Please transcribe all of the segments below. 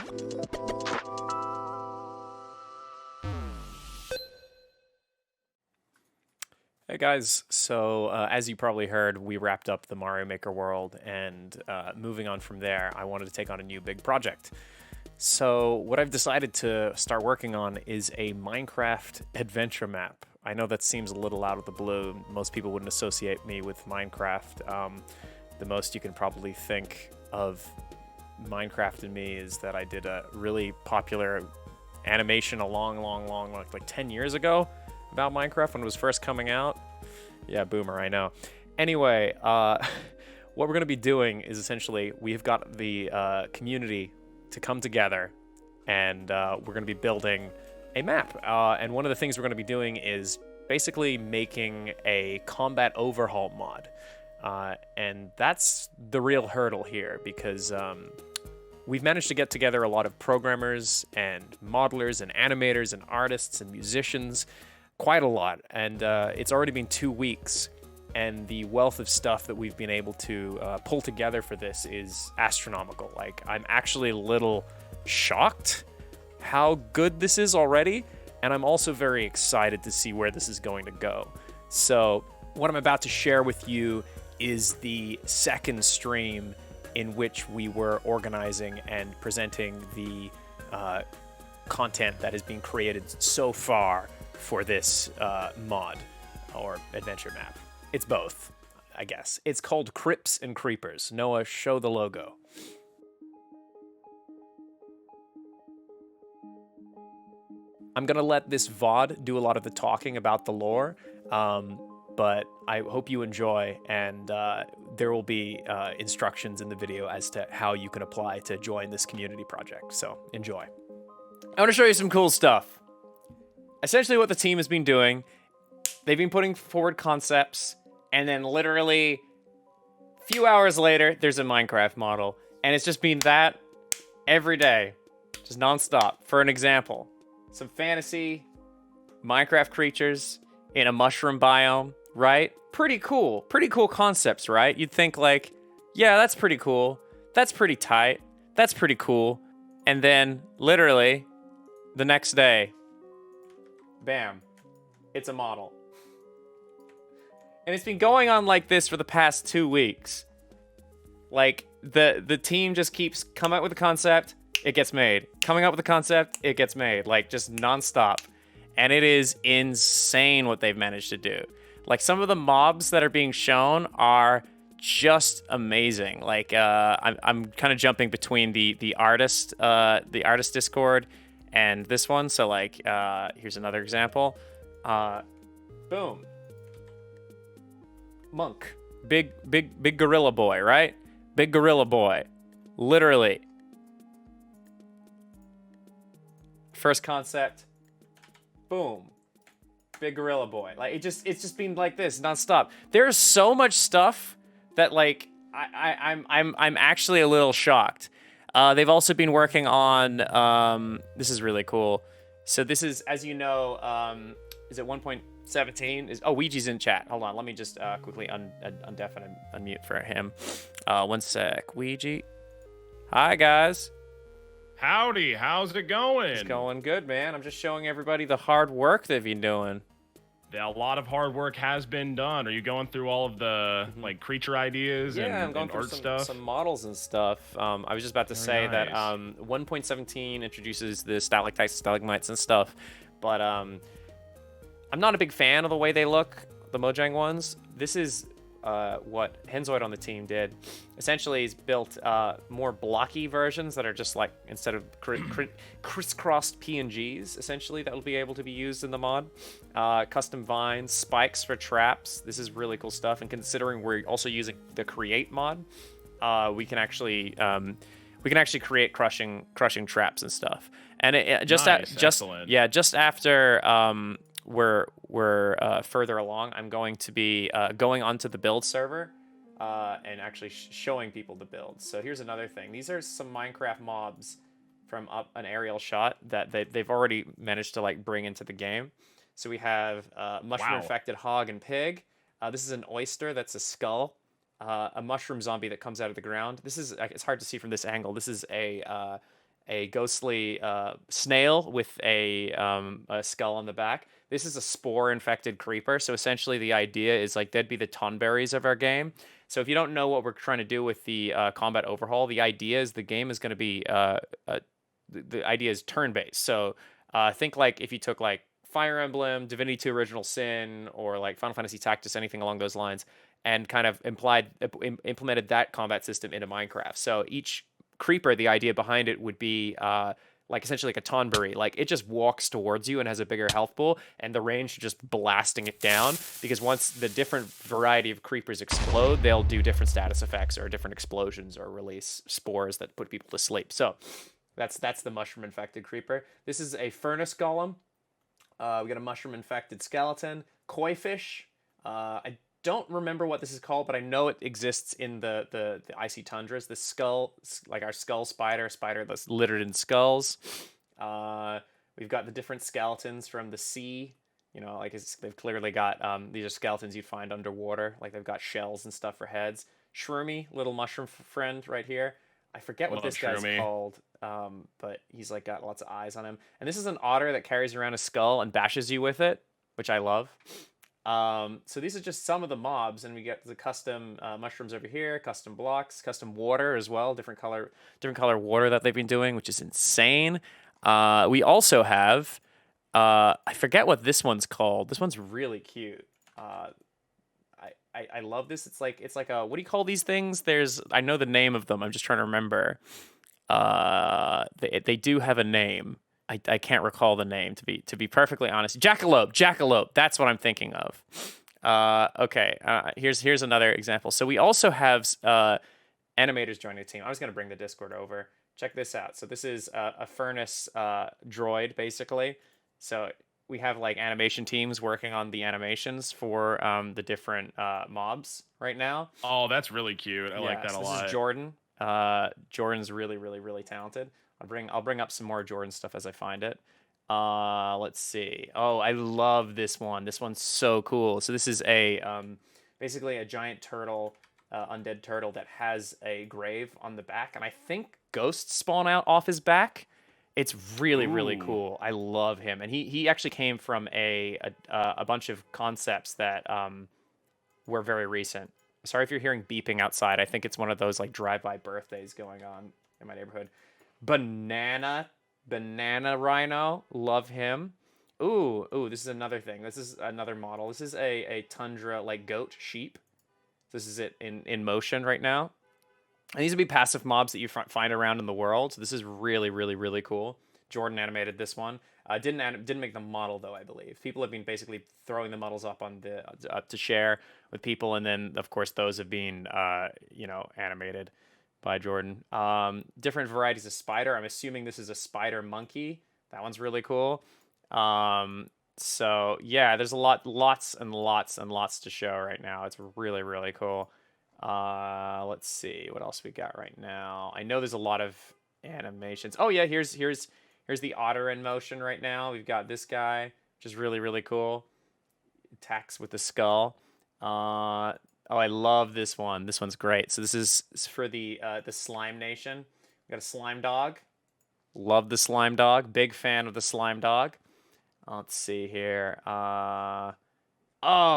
Hey guys, so as you probably heard, we wrapped up the Mario Maker world, and moving on from there, I wanted to take on a new big project. So what I've decided to start working on is a Minecraft adventure map. I know that seems a little out of the blue. Most people wouldn't associate me with Minecraft. The most you can probably think of Minecraft and me is that I did a really popular animation a long, like 10 years ago about Minecraft when it was first coming out. Yeah, boomer, I know. Anyway, what we're going to be doing is essentially we've got the community to come together, and we're going to be building a map. And one of the things we're going to be doing is basically making a combat overhaul mod. And that's the real hurdle here, because we've managed to get together a lot of programmers and modelers and animators and artists and musicians, quite a lot. And it's already been 2 weeks, and the wealth of stuff that we've been able to pull together for this is astronomical. Like, I'm actually a little shocked how good this is already, and I'm also very excited to see where this is going to go. So what I'm about to share with you is the second stream in which we were organizing and presenting the content that has been created so far for this mod or adventure map. It's both, I guess. It's called Crypts and Creepers. Noah, show the logo. I'm gonna let this VOD do a lot of the talking about the lore, but I hope you enjoy, and there will be instructions in the video as to how you can apply to join this community project, so enjoy. I want to show you some cool stuff. Essentially what the team has been doing, they've been putting forward concepts, and then literally a few hours later, there's a Minecraft model, and it's just been that every day, just nonstop. For an example, some fantasy Minecraft creatures in a mushroom biome, right? Pretty cool concepts, right? You'd think like, yeah, that's pretty cool. That's pretty tight. That's pretty cool. And then literally the next day, bam, it's a model. And it's been going on like this for the past 2 weeks. Like, the team just keeps coming up with a concept, it gets made. Coming up with a concept, it gets made. Like, just nonstop. And it is insane what they've managed to do. Like, some of the mobs that are being shown are just amazing. Like, I'm kind of jumping between the artist Discord and this one. So like, here's another example. Boom. Monk. Big gorilla boy, right? Big gorilla boy. Literally. First concept. Boom. Big gorilla boy. Like, it's just been like this nonstop. There's so much stuff that like I'm actually a little shocked. They've also been working on this is really cool. So this is, as you know, is it 1.17? Oh, Ouija's in chat. Hold on, let me just quickly undeafen and unmute for him. One sec. Ouija. Hi guys. Howdy, how's it going? It's going good, man. I'm just showing everybody the hard work they've been doing. A lot of hard work has been done. Are you going through all of the like creature ideas and, I'm going and through art stuff? some models and stuff. I was just about to say nice. that 1.17 introduces the stalactites, stalagmites, and stuff, but I'm not a big fan of the way they look, the Mojang ones. This is what Henzoid on the team did. Essentially, he's built more blocky versions that are just like, instead of crisscrossed PNGs, essentially, that will be able to be used in the mod. Custom vines, spikes for traps. This is really cool stuff. And considering we're also using the create mod, we can actually create crushing traps and stuff. And just after we're further along, I'm going to be going onto the build server and actually showing people the build. So here's another thing. These are some Minecraft mobs from up an aerial shot that they've already managed to like bring into the game. So we have mushroom infected hog and pig. This is an oyster that's a skull. A mushroom zombie that comes out of the ground. This is, it's hard to see from this angle. This is a a ghostly snail with a skull on the back. This is a spore-infected creeper, so essentially the idea is like they'd be the tonberries of our game. So if you don't know what we're trying to do with the combat overhaul, the idea is the game is going to be the idea is turn-based. So think like if you took like Fire Emblem, Divinity 2 Original Sin, or like Final Fantasy Tactics, anything along those lines, and kind of implemented that combat system into Minecraft. So each creeper, the idea behind it would be like essentially like a tonberry. Like it just walks towards you and has a bigger health pool, and the range just blasting it down. Because once the different variety of creepers explode, they'll do different status effects or different explosions or release spores that put people to sleep. So that's the mushroom infected creeper. This is a furnace golem. We got a mushroom infected skeleton, koi fish. I don't remember what this is called, but I know it exists in the icy tundras. The skull, like our skull spider that's littered in skulls. We've got the different skeletons from the sea. You know, like they've clearly got these are skeletons you'd find underwater. Like they've got shells and stuff for heads. Shroomy, little mushroom friend right here. I forget what this guy's called, but he's like got lots of eyes on him. And this is an otter that carries around a skull and bashes you with it, which I love. So these are just some of the mobs, and we get the custom mushrooms over here, custom blocks, custom water as well, different color water that they've been doing, which is insane. We also have I forget what this one's called. This one's really cute. I love this. It's like a, what do you call these things? I know the name of them. I'm just trying to remember. They do have a name. I can't recall the name to be perfectly honest. Jackalope. That's what I'm thinking of. Okay. Here's another example. So we also have animators joining the team. I was gonna bring the Discord over. Check this out. So this is a furnace droid basically. So we have like animation teams working on the animations for the different mobs right now. Oh, that's really cute. I like that a lot. This is Jordan. Jordan's really talented. I'll bring up some more Jordan stuff as I find it. Let's see. Oh, I love this one. This one's so cool. So this is a basically a giant turtle, undead turtle that has a grave on the back, and I think ghosts spawn out off his back. It's really cool. I love him, and he actually came from a bunch of concepts that were very recent. Sorry if you're hearing beeping outside. I think it's one of those like drive-by birthdays going on in my neighborhood. Banana rhino, love him. Ooh, this is another thing. This is another model. This is a tundra like goat sheep. This is it in motion right now. And these would be passive mobs that you find around in the world. So this is really cool. Jordan animated this one. Didn't make the model though, I believe. People have been basically throwing the models up on the up to share with people, and then of course those have been animated by Jordan. Different varieties of spider. I'm assuming this is a spider monkey. That one's really cool. So yeah, there's lots and lots to show right now. It's really cool. Let's see what else we got right now. I know there's a lot of animations. Oh yeah, here's the otter in motion right now. We've got this guy, which is really cool. Attacks with the skull. Oh, I love this one. This one's great. So this is for the Slime Nation. We got a slime dog. Love the slime dog. Big fan of the slime dog. Let's see here. Oh,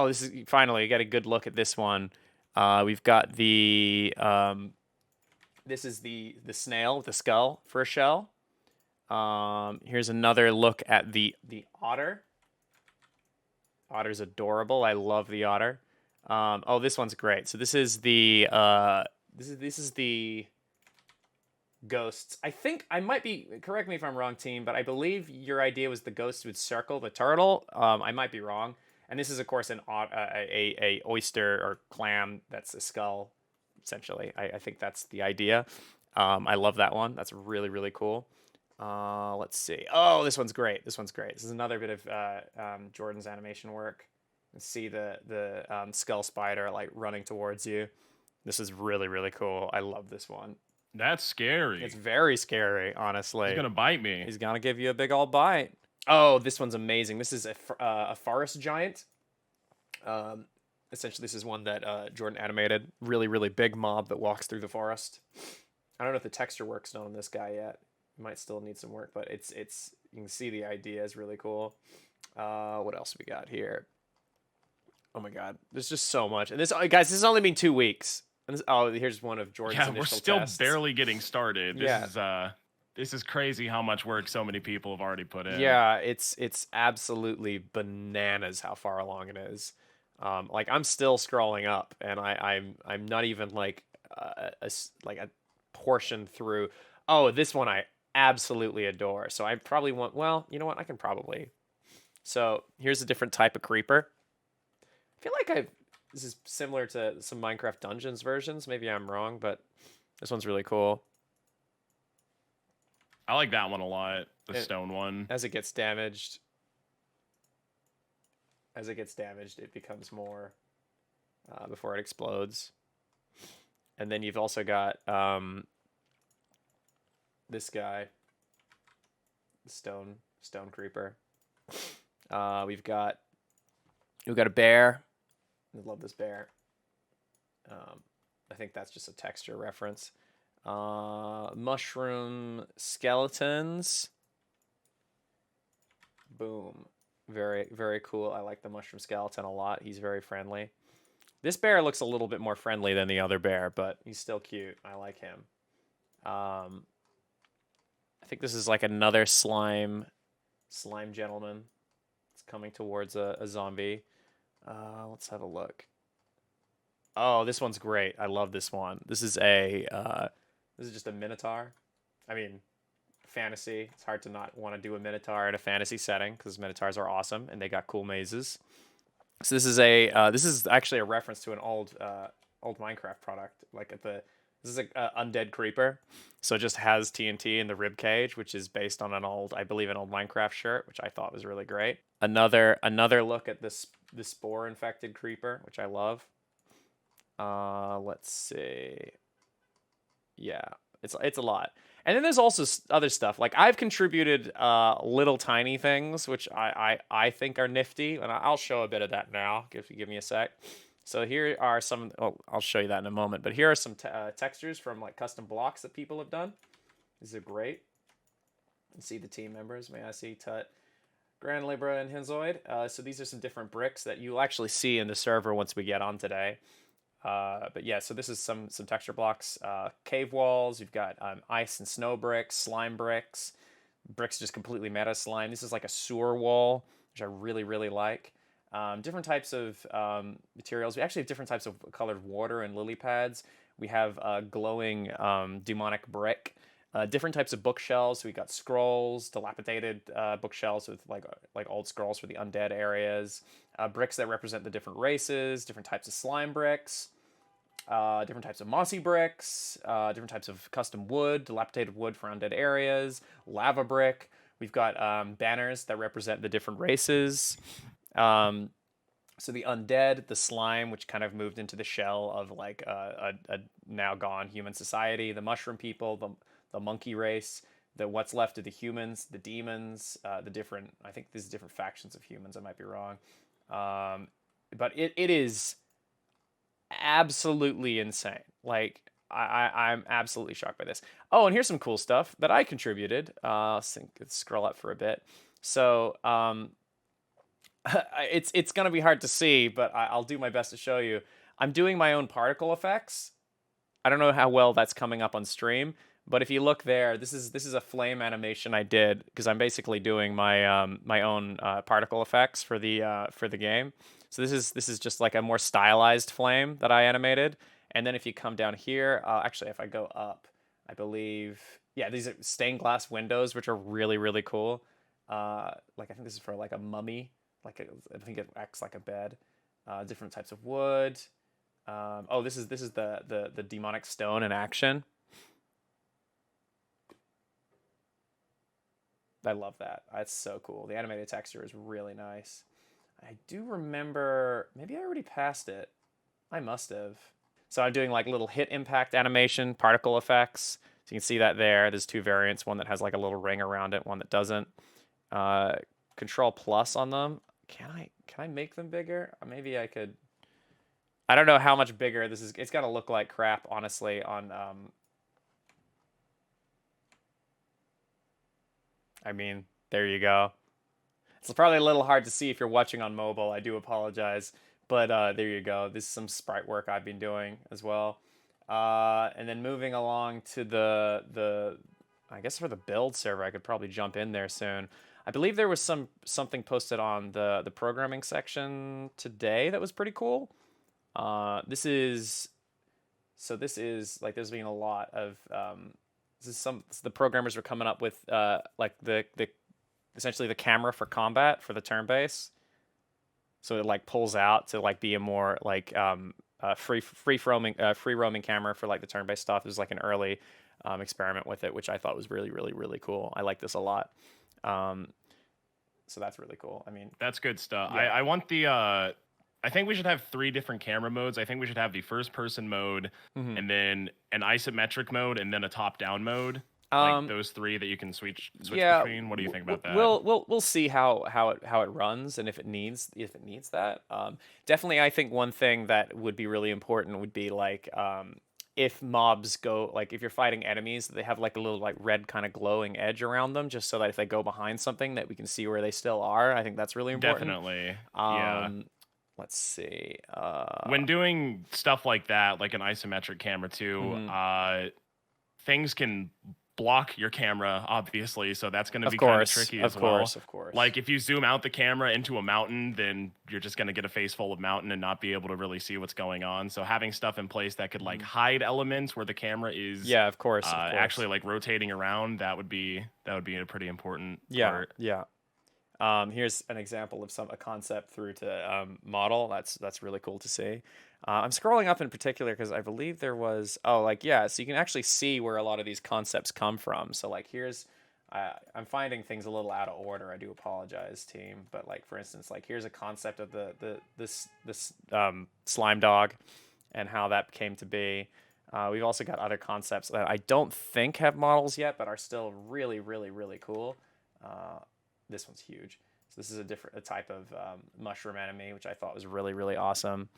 this is finally, you got a good look at this one. We've got the this is the snail with the skull for a shell. Here's another look at the otter. Otter's adorable. I love the otter. Oh, this one's great. So this is the this is the ghosts. I think I might be, correct me if I'm wrong, team, but I believe your idea was the ghosts would circle the turtle. I might be wrong. And this is, of course, a oyster or clam that's a skull, essentially. I think that's the idea. I love that one. That's really cool. Let's see. Oh, this one's great. This is another bit of Jordan's animation work. Let's see the skull spider like running towards you. This is really cool. I love this one. That's scary. It's very scary, honestly. He's gonna bite me. He's gonna give you a big old bite. Oh, this one's amazing. This is a forest giant. Essentially, this is one that Jordan animated. Really big mob that walks through the forest. I don't know if the texture work's done on this guy yet. It might still need some work, but it's you can see the idea is really cool. What else we got here? Oh my God, there's just so much. And this, guys, this has only been 2 weeks. And this, oh, here's one of Jordan's Yeah, we're initial still tests. barely getting started. Yeah. This is crazy how much work so many people have already put in. Yeah, it's absolutely bananas how far along it is. Like I'm still scrolling up, and I'm not even like like a portion through. Oh, this one I absolutely adore. So I probably want. Well, you know what? I can probably. So here's a different type of creeper. I feel like I've. This is similar to some Minecraft Dungeons versions. Maybe I'm wrong, but this one's really cool. I like that one a lot. The stone one. As it gets damaged, it becomes more before it explodes. And then you've also got this guy, the stone creeper. We've got a bear. I love this bear. I think that's just a texture reference. Mushroom skeletons. Boom. Very, very cool. I like the mushroom skeleton a lot. He's very friendly. This bear looks a little bit more friendly than the other bear, but he's still cute. I like him. I think this is like another slime gentleman. It's coming towards a zombie. Let's have a look. Oh, this one's great. I love this one. This is just a minotaur. I mean, fantasy. It's hard to not want to do a minotaur in a fantasy setting because minotaurs are awesome and they got cool mazes. So this is actually a reference to an old Minecraft product. This is a undead creeper, so it just has TNT in the rib cage, which is based on an old Minecraft shirt, which I thought was really great. Another look at this spore infected creeper, which I love. Let's see. Yeah, it's a lot. And then there's also other stuff. Like I've contributed little tiny things, which I think are nifty, and I'll show a bit of that now. If you give me a sec. So here are some. Oh, I'll show you that in a moment. But here are some textures from like custom blocks that people have done. These are great. You can see the team members. May I see Tut, Grand Libra, and Hinzoid. So these are some different bricks that you'll actually see in the server once we get on today. But yeah, so this is some texture blocks, cave walls. You've got ice and snow bricks, slime bricks, just completely meta slime. This is like a sewer wall, which I really, really like. Different types of materials. We actually have different types of colored water and lily pads. We have glowing demonic brick. Different types of bookshelves. We got scrolls, dilapidated bookshelves with like old scrolls for the undead areas. Bricks that represent the different races. Different types of slime bricks. Different types of mossy bricks. Different types of custom wood, dilapidated wood for undead areas. Lava brick. We've got banners that represent the different races. So the undead, the slime, which kind of moved into the shell of like a now gone human society. The mushroom people, the monkey race, the what's left of the humans, the demons, the different. I think there's different factions of humans. I might be wrong, but it is absolutely insane. Like I'm absolutely shocked by this. Oh, and here's some cool stuff that I contributed. Let's scroll up for a bit. So it's gonna be hard to see, but I'll do my best to show you. I'm doing my own particle effects. I don't know how well that's coming up on stream, but if you look there, this is a flame animation I did because I'm basically doing my my own particle effects for the game. So this is just like a more stylized flame that I animated. And then if you come down here, actually if I go up, I believe these are stained glass windows, which are really, really cool. Like I think this is for like a mummy. I think it acts like a bed. Different types of wood. Oh, this is the demonic stone in action. I love that. That's so cool. The animated texture is really nice. I do remember, maybe I already passed it. I must have. So I'm doing like little hit impact animation, particle effects. So you can see that there. There's two variants, one that has like a little ring around it, one that doesn't. Control plus on them. Can I make them bigger? Or maybe I could. I don't know how much bigger this is. It's got to look like crap, honestly, on I mean, there you go. It's probably a little hard to see if you're watching on mobile. I do apologize, but there you go. This is some sprite work I've been doing as well. And then moving along to the I guess for the build server, I could probably jump in there soon. I believe there was something posted on the programming section today that was pretty cool. This is this is like there's been a lot of this is the programmers were coming up with like the essentially the camera for combat for the turn base. So it like pulls out to like be a more like free roaming camera for like the turn based stuff. It was like an early experiment with it, which I thought was really cool. I like this a lot. Um, so that's really cool. I mean, That's good stuff. yeah. I want the I think we should have 3 different camera modes. I think we should have the first person mode, Mhm. and then an isometric mode, and then a top down mode. Like those 3 that you can switch Yeah, between. What do you think about that? we'll see how it runs and if it needs that. Definitely, I think one thing that would be really important would be like if mobs go like if you're fighting enemies, they have like a little like red kind of glowing edge around them, just so that if they go behind something, that we can see where they still are. I think that's really important. Definitely. Yeah. Um, let's see. When doing stuff like that, like an isometric camera too, Mhm. things can block your camera, obviously, so that's going to Of be kind of course, tricky of as well. course, of course. Like if you zoom out the camera into a mountain, then you're just going to get a face full of mountain and not be able to really see what's going on. So having stuff in place that could like hide elements where the camera is Yeah, of course, actually like rotating around, that would be a pretty important part. Yeah. Here's an example of a concept through to model. That's really cool to see. I'm scrolling up in particular because I believe there was so you can actually see where a lot of these concepts come from. So like here's I'm finding things a little out of order. I do apologize, team. But like for instance, like here's a concept of this slime dog and how that came to be. We've also got other concepts that I don't think have models yet, but are still really cool. This one's huge. So this is a type of mushroom enemy, which I thought was really awesome.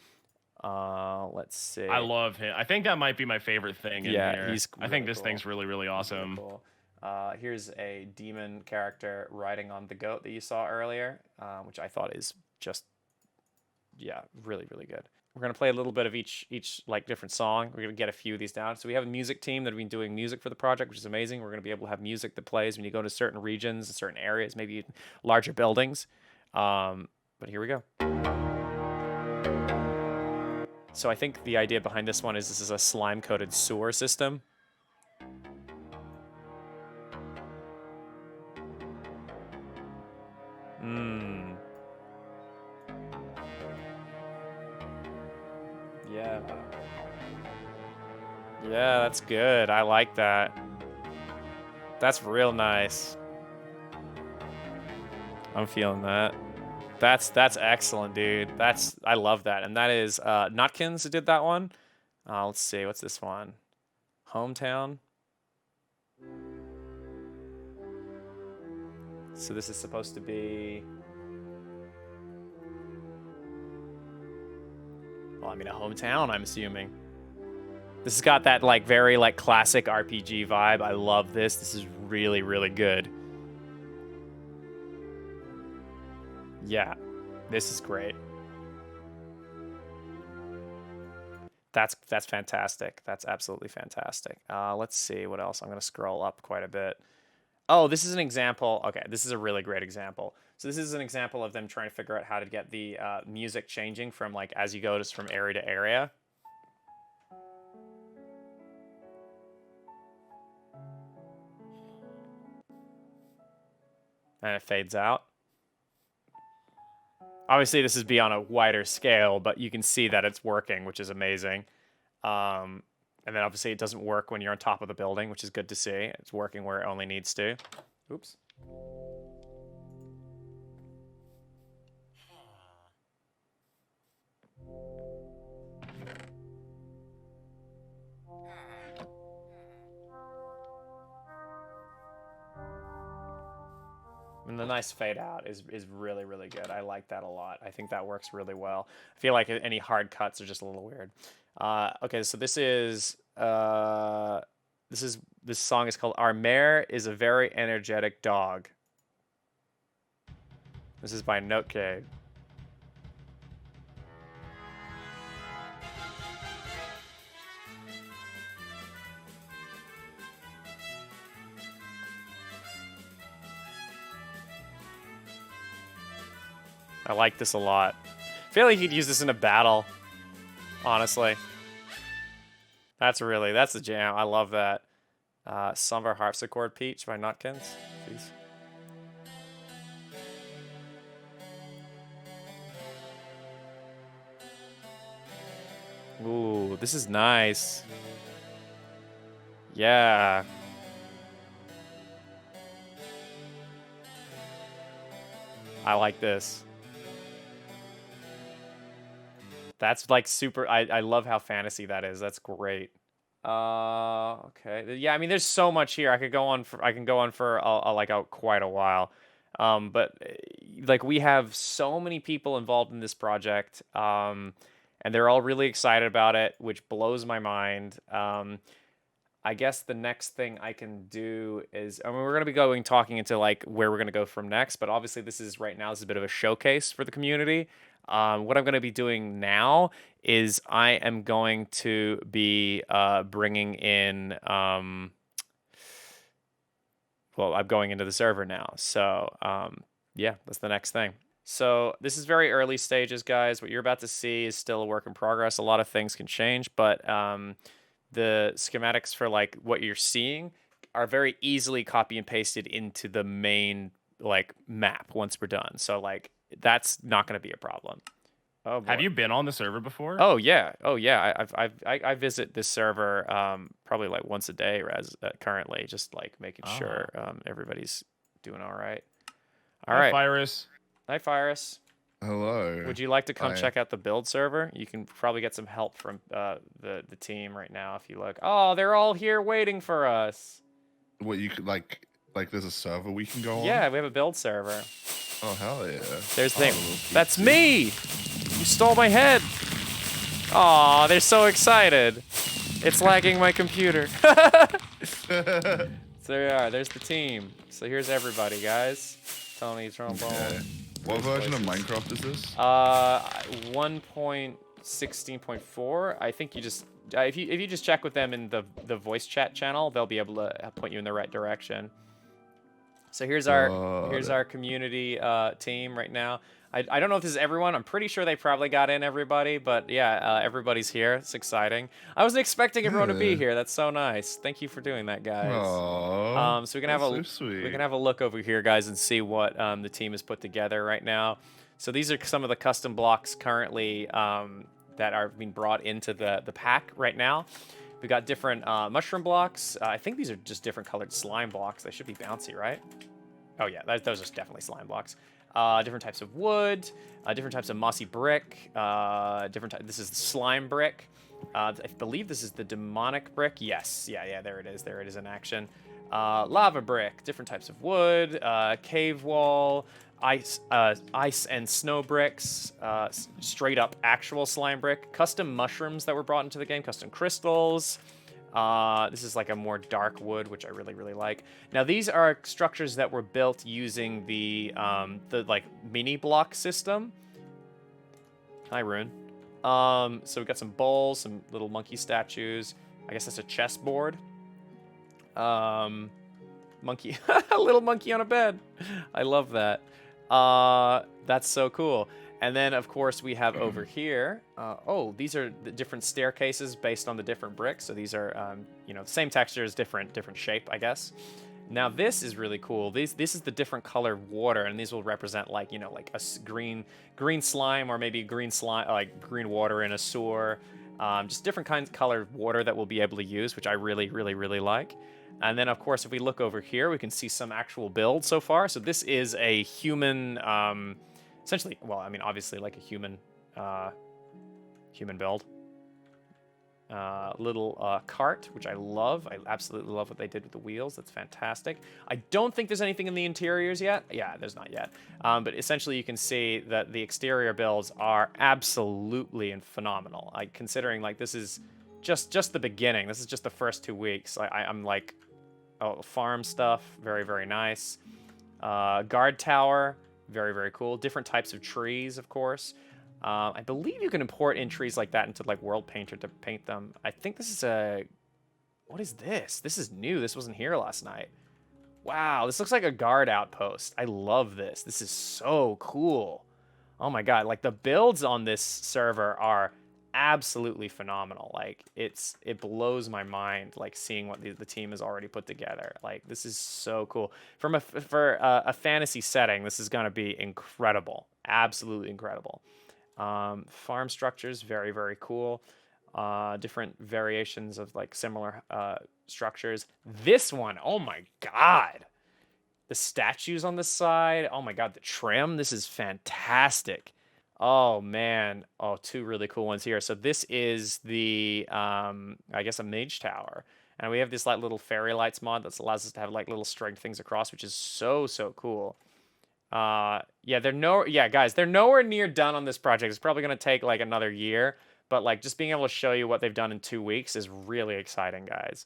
Let's see. I love him. I think that might be my favorite thing in here. He's I really think this cool. thing's really awesome. Really cool. Here's a demon character riding on the goat that you saw earlier, which I thought is just really good. We're gonna play a little bit of each like different song. We're gonna get a few of these down. So we have a music team that have been doing music for the project, which is amazing. We're gonna be able to have music that plays when you go to certain regions and certain areas, maybe larger buildings. But here we go. So I think the idea behind this one is this is a slime-coated sewer system. Yeah. Yeah, that's good. I like that. That's real nice. I'm feeling that. That's excellent, dude. I love that. And that is Nutkins who did that one. Let's see, what's this one? Hometown. So this is supposed to be a hometown, I'm assuming. This has got that like very like classic RPG vibe. I love this. This is really good. Yeah, this is great. That's fantastic. That's absolutely fantastic. Let's see what else. I'm gonna scroll up quite a bit. Oh, this is an example. Okay, this is a really great example. So this is an example of them trying to figure out how to get the music changing from like as you go just from area to area. And it fades out. Obviously, this is be on a wider scale, but you can see that it's working, which is amazing. And then obviously it doesn't work when you're on top of the building, which is good to see. It's working where it only needs to. Oops. And the nice fade out is really good. I like that a lot. I think that works really well. I feel like any hard cuts are just a little weird. Okay, so this is this song is called "Our Mare is a Very Energetic Dog." This is by Notecade. I like this a lot. I feel like he'd use this in a battle, honestly. That's the jam. I love that. Somber Harpsichord Peach by Nutkins. Jeez. Ooh, this is nice. Yeah. I like this. That's like super. I love how fantasy that is. That's great. Okay. Yeah, I mean, there's so much here. I can go on for quite a while. But like we have so many people involved in this project, and they're all really excited about it, which blows my mind. I guess the next thing I can do is, I mean, we're going to be talking into like where we're going to go from next, but obviously this is a bit of a showcase for the community. What I'm going to be doing now is I am going to be bringing in, well, I'm going into the server now. So yeah, that's the next thing. So this is very early stages, guys. What you're about to see is still a work in progress. A lot of things can change, but the schematics for like what you're seeing are very easily copy and pasted into the main like map once we're done. So like that's not going to be a problem. Oh boy. Have you been on the server before? Oh yeah. I visit this server probably like once a day currently, just like making sure everybody's doing all right. All right. Virus. Hi, Virus. Hello. Would you like to come check out the build server? You can probably get some help from the team right now if you look. Oh, they're all here waiting for us. What you could like there's a server we can go on? Yeah, we have a build server. Oh hell yeah. There's the thing. That's me! You stole my head! Aw, they're so excited. It's lagging my computer. So there we are, there's the team. So here's everybody, guys. Tony, Trombone. Okay. What version of Minecraft is this? 1.16.4. I think you just if you just check with them in the voice chat channel, they'll be able to point you in the right direction. So here's our community team right now. I don't know if this is everyone. I'm pretty sure they probably got in everybody, but yeah, everybody's here. It's exciting. I wasn't expecting everyone to be here. That's so nice. Thank you for doing that, guys. Aww, so we can have a look over here, guys, and see what the team has put together right now. So these are some of the custom blocks currently that are being brought into the pack right now. We got different mushroom blocks. I think these are just different colored slime blocks. They should be bouncy, right? Oh yeah, those are definitely slime blocks. Different types of wood, different types of mossy brick, this is the slime brick. I believe this is the demonic brick. Yes, yeah, there it is in action. Lava brick, different types of wood, cave wall, ice and snow bricks, straight up actual slime brick, custom mushrooms that were brought into the game, custom crystals. This is like a more dark wood, which I really, really like. Now these are structures that were built using the like mini block system. Hi, Rune. So we've got some bowls, some little monkey statues. I guess that's a chessboard. Monkey, a little monkey on a bed. I love that. That's so cool. And then, of course, we have over here, these are the different staircases based on the different bricks. So these are, the same texture as different shape, I guess. Now, this is really cool. This is the different colored water, and these will represent, like a green slime or maybe green slime, like green water in a sewer. Just different kinds of colored water that we'll be able to use, which I really, really, really like. And then, of course, if we look over here, we can see some actual builds so far. So this is a human... essentially, well, I mean, obviously, like a human build. Little cart, which I love. I absolutely love what they did with the wheels. That's fantastic. I don't think there's anything in the interiors yet. Yeah, there's not yet. But essentially, you can see that the exterior builds are absolutely phenomenal. Considering like this is just the beginning. This is just the first 2 weeks. I'm like Oh, farm stuff, very, very nice. Guard tower, very, very cool. Different types of trees, of course. I believe you can import in trees like that into like World Painter to paint them. I think this is a... What is this? This is new. This wasn't here last night. Wow, this looks like a guard outpost. I love this. This is so cool. Oh my god, like the builds on this server are absolutely phenomenal. Like it blows my mind like seeing what the team has already put together. Like this is so cool. For a fantasy setting, this is going to be incredible. Absolutely incredible. Farm structures, very, very cool. Different variations of like similar structures. This one, oh my god. The statues on the side, oh my god, the trim, this is fantastic. Oh man, oh, two really cool ones here. So this is the, I guess a mage tower. And we have this like little fairy lights mod that allows us to have like little string things across, which is so, so cool. Yeah, guys, they're nowhere near done on this project. It's probably going to take like another year, but like just being able to show you what they've done in 2 weeks is really exciting, guys.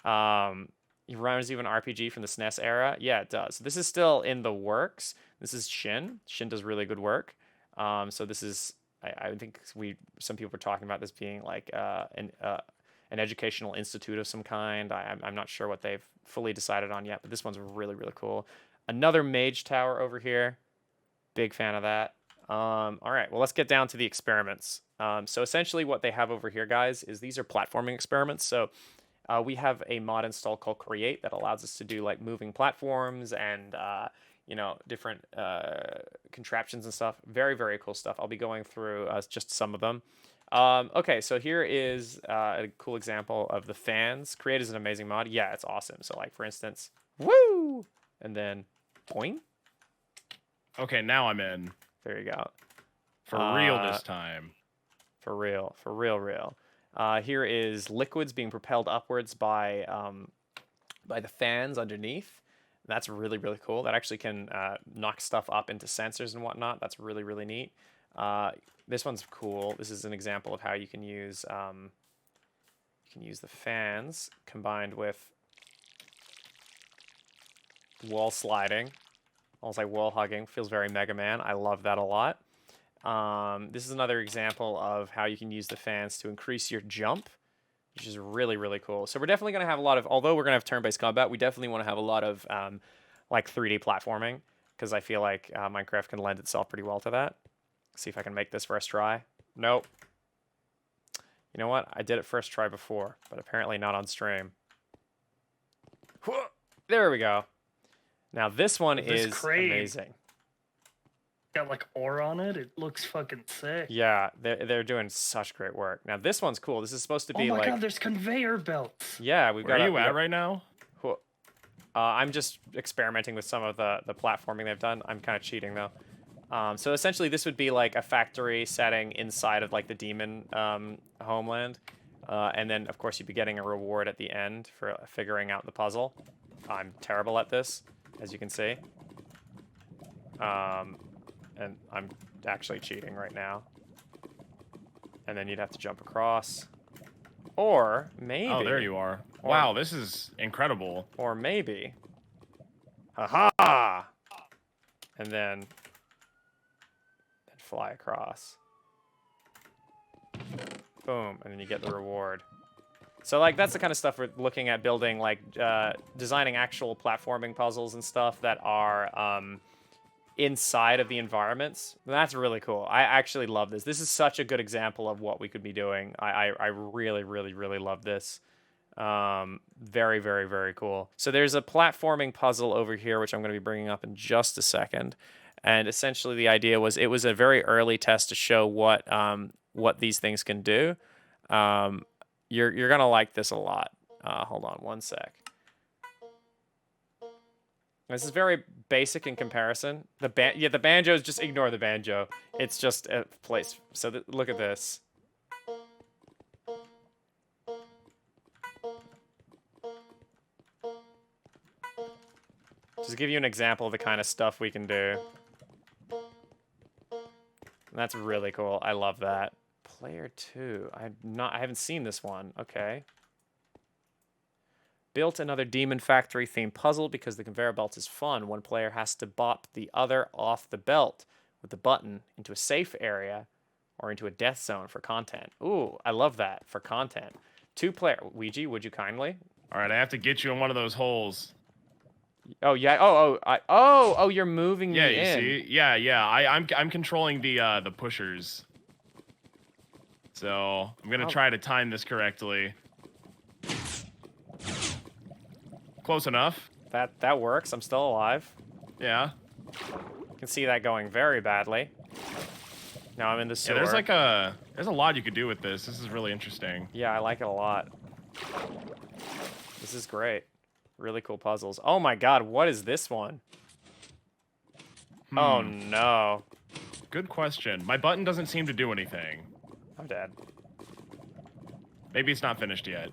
It reminds you of an RPG from the SNES era. Yeah, it does. So this is still in the works. This is Shin. Shin does really good work. So this is, I think some people were talking about this being like an educational institute of some kind. I'm not sure what they've fully decided on yet, but this one's really, really cool. Another mage tower over here. Big fan of that. All right, well, let's get down to the experiments. So essentially what they have over here, guys, is these are platforming experiments. So we have a mod install called Create that allows us to do like moving platforms and, different contraptions and stuff. Very, very cool stuff. I'll be going through just some of them. Okay, so here is a cool example of the fans. Create is an amazing mod. Yeah, it's awesome. So like, for instance, woo! And then boing. Okay, now I'm in. There you go. For real this time. For real. For real. Here is liquids being propelled upwards by the fans underneath. That's really, really cool. That actually can knock stuff up into sensors and whatnot. That's really, really neat. This one's cool. This is an example of how you can use the fans combined with wall sliding. Almost like wall hugging. Feels very Mega Man. I love that a lot. This is another example of how you can use the fans to increase your jump, which is really, really cool. So we're definitely going to have a lot of, although we're going to have turn-based combat, we definitely want to have a lot of like 3D platforming, because I feel like Minecraft can lend itself pretty well to that. See if I can make this first try. Nope. You know what? I did it first try before, but apparently not on stream. There we go. Now this one is amazing. Got like ore on it. It looks fucking sick. Yeah, they're doing such great work. Now this one's cool. This is supposed to be like. Oh my god, there's conveyor belts. Yeah, we've got. Where are you at right now? I'm just experimenting with some of the platforming they've done. I'm kind of cheating though. So essentially, this would be like a factory setting inside of like the demon homeland, and then of course you'd be getting a reward at the end for figuring out the puzzle. I'm terrible at this, as you can see. And I'm actually cheating right now. And then you'd have to jump across. Or maybe... Oh, there you are. Wow, this is incredible. Or maybe... Haha! And then fly across. Boom, and then you get the reward. So, like, that's the kind of stuff we're looking at building, like, designing actual platforming puzzles and stuff that are, inside of the environments. That's really cool. I actually love this. This is such a good example of what we could be doing. I really, really, really love this. Very, very, very cool. So there's a platforming puzzle over here, which I'm going to be bringing up in just a second. And essentially the idea was it was a very early test to show what these things can do. You're going to like this a lot. Hold on one sec. This is very basic in comparison. The banjos, just ignore the banjo. It's just a place. So look at this. Just to give you an example of the kind of stuff we can do. That's really cool. I love that. Player 2. I haven't seen this one. Okay. Built another Demon Factory themed puzzle because the conveyor belt is fun. One player has to bop the other off the belt with the button into a safe area or into a death zone for content. Ooh, I love that for content. 2-player. Ouija, would you kindly? All right, I have to get you in one of those holes. Oh yeah. You're moving Yeah, me you in. see? Yeah. I'm controlling the pushers. So I'm gonna try to time this correctly. Close enough. That works. I'm still alive. Yeah. Can see that going very badly. Now I'm in the sewer. Yeah, there's a lot you could do with this. This is really interesting. Yeah, I like it a lot. This is great. Really cool puzzles. Oh my god, what is this one? Oh no. Good question. My button doesn't seem to do anything. I'm dead. Maybe it's not finished yet.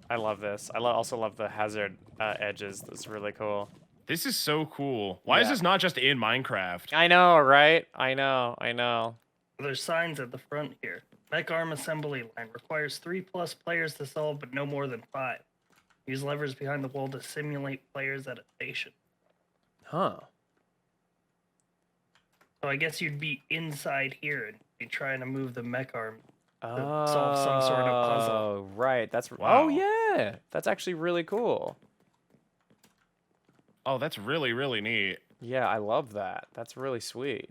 I love this. I also love the hazard edges. That's really cool. This is so cool. Why is this not just in Minecraft? I know, right? I know. There's signs at the front here. Mech arm assembly line requires 3+ players to solve, but no more than 5. Use levers behind the wall to simulate players at a station. Huh. So I guess you'd be inside here and be trying to move the mech arm to solve some sort of puzzle. Oh, right. That's Wow. Oh yeah. That's actually really cool. Oh, that's really, really neat. Yeah, I love that. That's really sweet.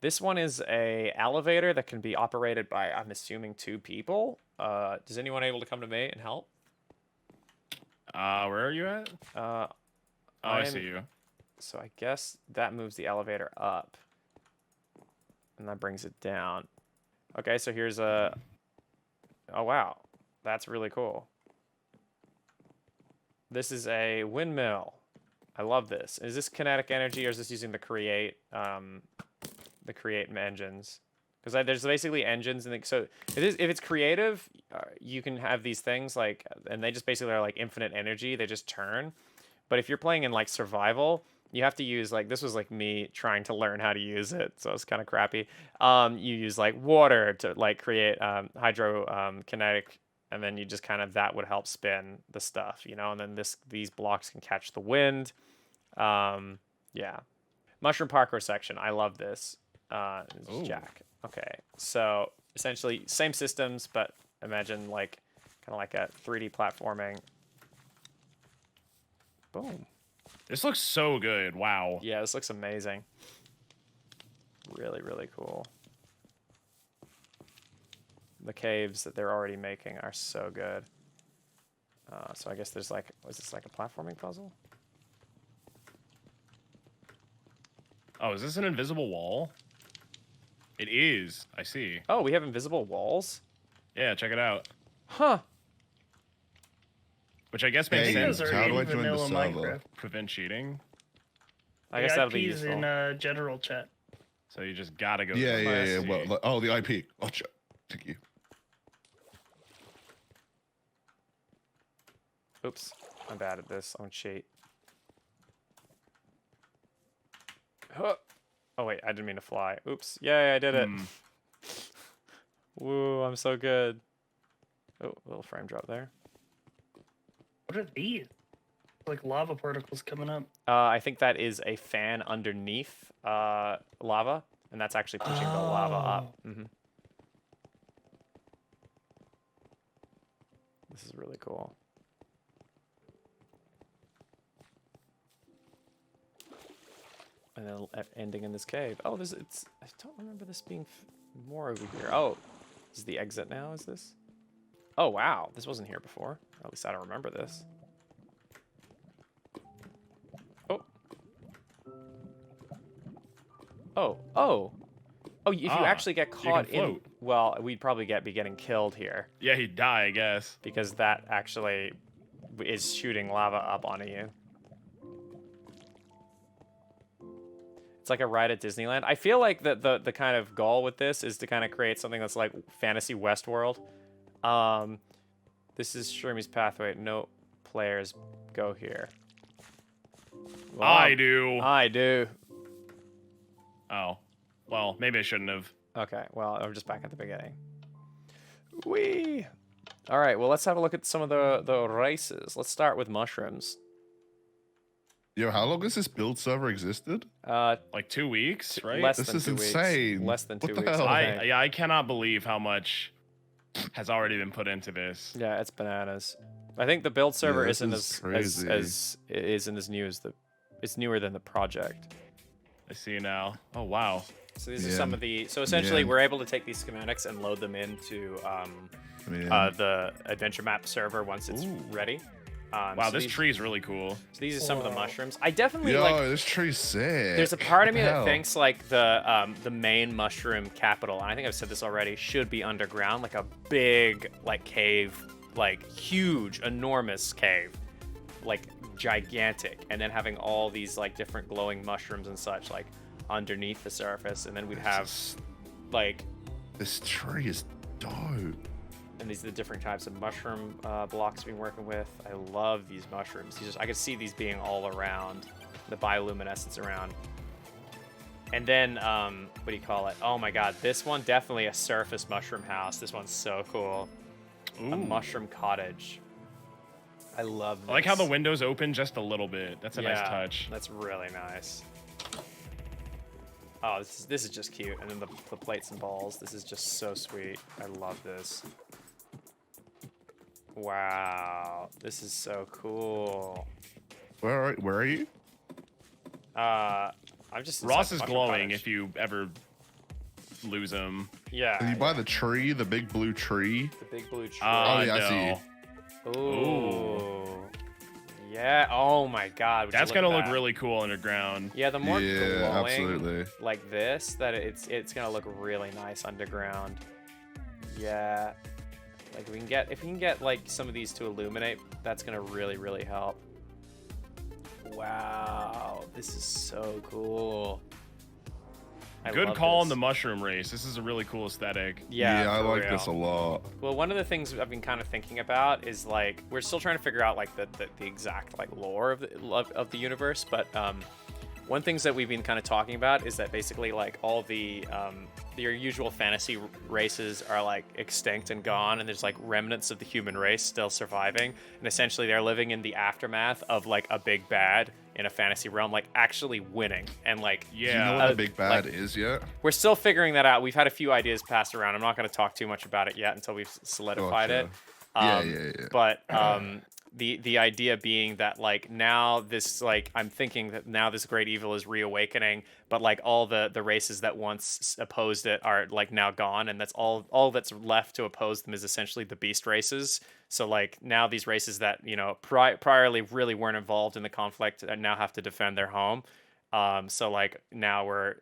This one is a elevator that can be operated by, I'm assuming, 2 people. Is anyone able to come to me and help? Where are you at? I see you. So I guess that moves the elevator up. And that brings it down. Okay, so here's a... Oh, wow. That's really cool. This is a windmill. I love this. Is this kinetic energy or is this using the create engines? Because there's basically engines, and so if it's creative, you can have these things like, and they just basically are like infinite energy. They just turn. But if you're playing in like survival, you have to use like, this was like me trying to learn how to use it, so it's kind of crappy. You use like water to like create hydro kinetic, and then you just kind of, that would help spin the stuff, you know. And then these blocks can catch the wind. Yeah, mushroom parkour section. I love this. This is Jack. Okay, so essentially same systems, but imagine like kind of like a 3D platforming. Boom. This looks so good. Wow. Yeah, this looks amazing. Really, really cool. The caves that they're already making are so good. So I guess there's like, was this like a platforming puzzle? Oh, is this an invisible wall? It is. I see. Oh, we have invisible walls? Yeah, check it out. Huh. Which I guess makes Hey, sense. Those are how do I in join the vanilla server? Minecraft. Prevent cheating. I guess that'll be IP's useful. in general chat. So you just gotta go. Yeah, to yeah, yeah. class. Well, like, oh, the IP. Oh, thank you. Oops. I'm bad at this. I'm cheat. Huh. Oh, wait. I didn't mean to fly. Oops. Yay, I did it. Woo, I'm so good. Oh, a little frame drop there. What are these? Like lava particles coming up. I think that is a fan underneath lava, and that's actually pushing the lava up. This is really cool. And then ending in this cave. Oh, I don't remember this being more over here. Oh, this is the exit now, is this? Oh, wow. This wasn't here before. Or at least I don't remember this. Oh. Oh, if you actually get caught in... float. Well, we'd probably be getting killed here. Yeah, he'd die, I guess. Because that actually is shooting lava up onto you. It's like a ride at Disneyland. I feel like the kind of goal with this is to kind of create something that's like Fantasy Westworld. This is Shroomi's Pathway. No players go here. Well, I do. I do. Oh. Well, maybe I shouldn't have. Okay, well, I'm just back at the beginning. Whee! All right, well, let's have a look at some of the races. Let's start with mushrooms. Yo, how long has this build server existed? Like 2 weeks, right? Less This than is 2 weeks. insane. Less than What 2 the weeks. hell? I think. I cannot believe how much has already been put into this. Yeah, it's bananas. I think the build server this isn't is as new as the. It's newer than the project. I see now. Oh wow. So these are Yeah. some of the. So essentially, Yeah. we're able to take these schematics and load them into Yeah. the adventure map server once it's Ooh. ready. Wow, so this these, tree is really cool. So these are some of the Wow. mushrooms. I definitely Yo, like. this tree's sick. There's a part of What me the that hell? thinks like the main mushroom capital, and I think I've said this already, should be underground, like a big like cave, like huge, enormous cave, like gigantic, and then having all these like different glowing mushrooms and such like underneath the surface, and then we'd have like, This tree is dope. and these are the different types of mushroom blocks we've been working with. I love these mushrooms. I could see these being all around, the bioluminescence around. And then, what do you call it? Oh my god, this one, definitely a surface mushroom house. This one's so cool. A Ooh. mushroom cottage. I love this. I like how the windows open just a little bit. That's a nice touch. That's really nice. Oh, this is just cute. And then the plates and balls. This is just so sweet. I love this. Wow, this is so cool. Where are you? I'm just Ross inside is Mushroom glowing Cottage. if you ever lose him. Yeah. Did you buy the tree, the big blue tree? the big blue tree? Oh, yeah, I no. see. Ooh. Yeah. Oh my God. would you That's look gonna at look that? really cool underground. Yeah, the more Yeah, glowing absolutely. like this, that it's gonna look really nice underground. Yeah. Like if we can get like some of these to illuminate, that's gonna really help. Wow, this is so cool. I Good love call on this. the mushroom race. This is a really cool aesthetic. Yeah, I for like real. this a lot. Well, one of the things I've been kind of thinking about is like we're still trying to figure out like the exact like lore of the universe, but one things that we've been kind of talking about is that basically like all the your usual fantasy races are like extinct and gone, and there's like remnants of the human race still surviving, and essentially they're living in the aftermath of like a big bad in a fantasy realm, like actually winning, and like Do you know Yeah. what the big bad like- is yet? we're still figuring that out. We've had a few ideas passed around. I'm not going to talk too much about it yet until we've solidified it. Yeah. But the idea being that like now this like I'm thinking that now this great evil is reawakening, but like all the races that once opposed it are like now gone, and that's all that's left to oppose them is essentially the beast races. So like now these races that priorly really weren't involved in the conflict and now have to defend their home. So like now we're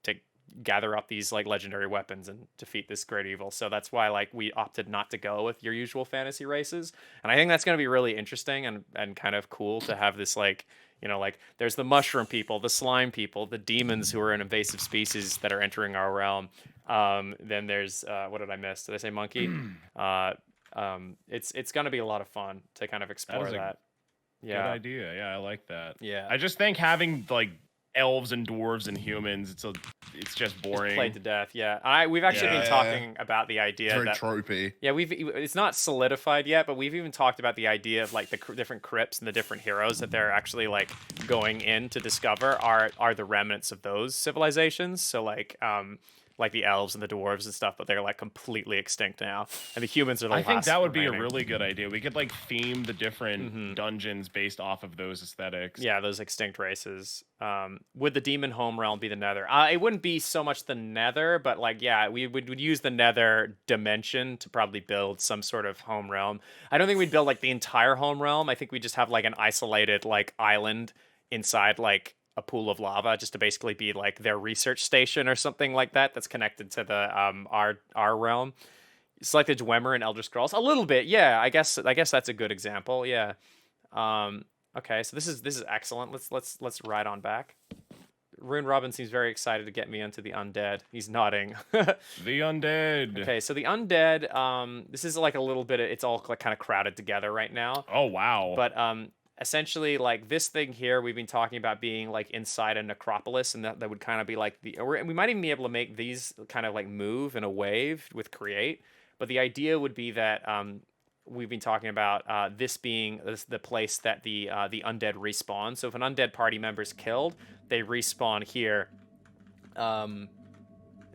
to gather up these like legendary weapons and defeat this great evil. So that's why like we opted not to go with your usual fantasy races. And I think that's going to be really interesting and kind of cool to have this like, like there's the mushroom people, the slime people, the demons who are an invasive species that are entering our realm. Then there's what did I miss? Did I say monkey? It's going to be a lot of fun to kind of explore is a that. Good Yeah. idea. Yeah, I like that. Yeah. I just think having like elves and dwarves and humans, it's just Just boring. played to death. Yeah. We've actually been Yeah. talking about the It's idea very that tropey. yeah, it's not solidified yet, but we've even talked about the idea of like the different crypts and the different heroes that they're actually like going in to discover are the remnants of those civilizations. So like the elves and the dwarves and stuff, but they're like completely extinct now, and the humans are the I think last that would be a remaining. really good idea. We could like theme the different dungeons based off of those aesthetics. Yeah, those extinct races. Would the demon home realm be the Nether? It wouldn't be so much the Nether, but like, yeah, we would use the Nether dimension to probably build some sort of home realm. I don't think we'd build like the entire home realm. I think we just have like an isolated like island inside like a pool of lava, just to basically be like their research station or something like that. That's connected to the our realm. It's like the Dwemer in Elder Scrolls a little bit. Yeah, I guess that's a good example. Yeah. Okay, so this is excellent. Let's ride on back. Rune Robin seems very excited to get me into the undead. He's nodding. The undead. Okay, so the undead. This is like a little bit. It's all like kind of crowded together right now. Oh wow. But essentially, like this thing here, we've been talking about being like inside a necropolis, and that would kind of be like we might even be able to make these kind of like move in a wave with create. But the idea would be that we've been talking about this being the place that the undead respawn. So if an undead party member is killed, they respawn here. And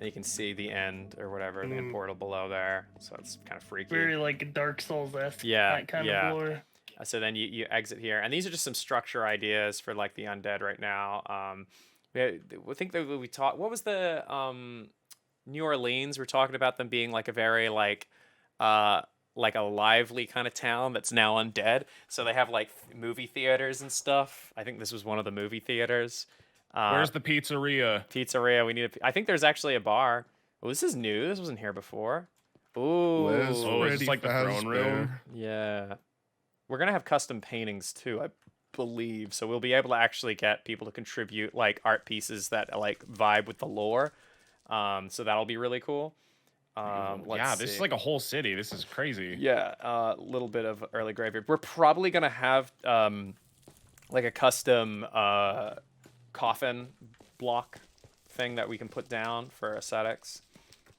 you can see the end or whatever, the end portal below there. So it's kind of freaky. Very like Dark Souls-esque. Yeah, that kind yeah. of lore. So then you exit here, and these are just some structure ideas for like the undead right now. I think that we talked. What was the New Orleans? We're talking about them being like a very like a lively kind of town that's now undead. So they have like movie theaters and stuff. I think this was one of the movie theaters. Where's the pizzeria? Pizzeria. We need. I think there's actually a bar. Oh, this is new. This wasn't here before. Ooh. Oh, is this like the throne room? Yeah. We're going to have custom paintings too, I believe. So we'll be able to actually get people to contribute like art pieces that like vibe with the lore. So that'll be really cool. Yeah, this is like a whole city. This is crazy. Yeah, a little bit of early graveyard. We're probably going to have like a custom coffin block thing that we can put down for aesthetics.